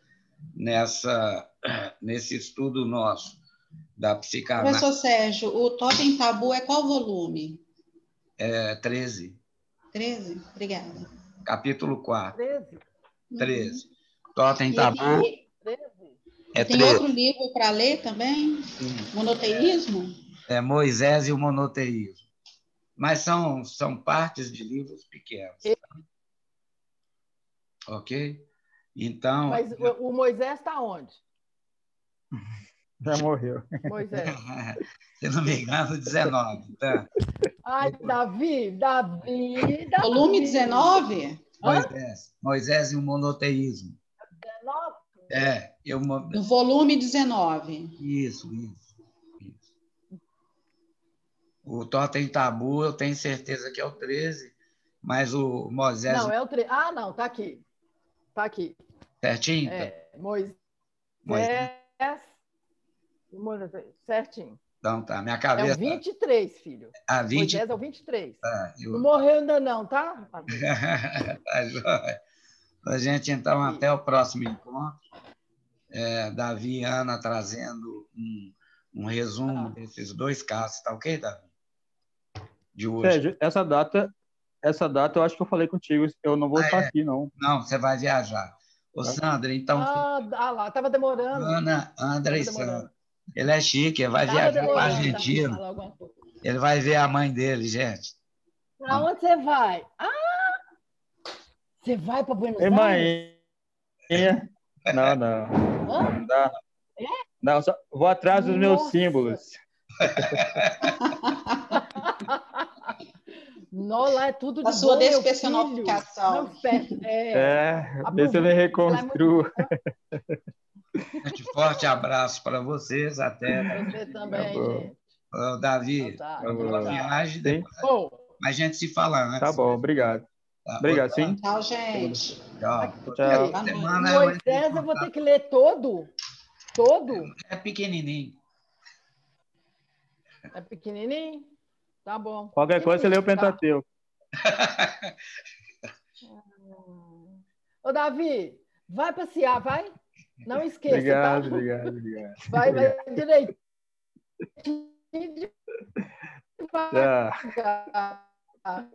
nesse estudo nosso da psicanálise. Professor Sérgio, o Totem Tabu é qual volume? 13. 13? Obrigada. Capítulo 4. 13. Uhum. Totem Tabu. Tem outro livro para ler também? Sim. Monoteísmo? Moisés e o monoteísmo. Mas são partes de livros pequenos. Tá? Ok? Então. Mas o Moisés está onde? Já morreu. Moisés. Se não me engano, 19, tá? Ai, Davi. Volume 19? Moisés e o monoteísmo. 19? No volume 19. Isso. O Totem Tabu, eu tenho certeza que é o 13, mas o Moisés... Não, é o 13. Ah, não, tá aqui. Tá aqui. Certinho? Moisés. Certinho. Então tá, minha cabeça... É o 23, filho. 20... Moisés é o 23. Não morreu ainda não, tá? Tá jóia. A gente, então, até o próximo encontro. Davi e Ana trazendo um resumo desses dois casos, tá ok, Davi? De hoje. Sérgio, essa data eu acho que eu falei contigo, eu não vou estar aqui, não. Não, você vai viajar. Ô, Sandra, então... lá, estava demorando. André e Sandra. Ele é chique, ele vai viajar para a Argentina. Ele vai ver a mãe dele, gente. Para onde você vai? Você vai para Buenos Aires? Não. Não dá. Não, só vou atrás dos meus símbolos. Não, lá é tudo de a sua despersonalização. Vê se eu me reconstruo. Forte abraço para vocês. Até. Você também, gente. Davi, boa viagem. Depois. Mas a gente se fala, né? Tá bom, obrigado. Tá, obrigado, sim. Tchau, gente. Tchau. Moisés, eu vou ter que ler todo? Todo? É pequenininho. É pequenininho? Tá bom. Qualquer coisa você lê o Pentateuco. Ô, Davi, vai passear, vai? Não esqueça, Obrigado, tá? obrigado. Vai direito. Tchau.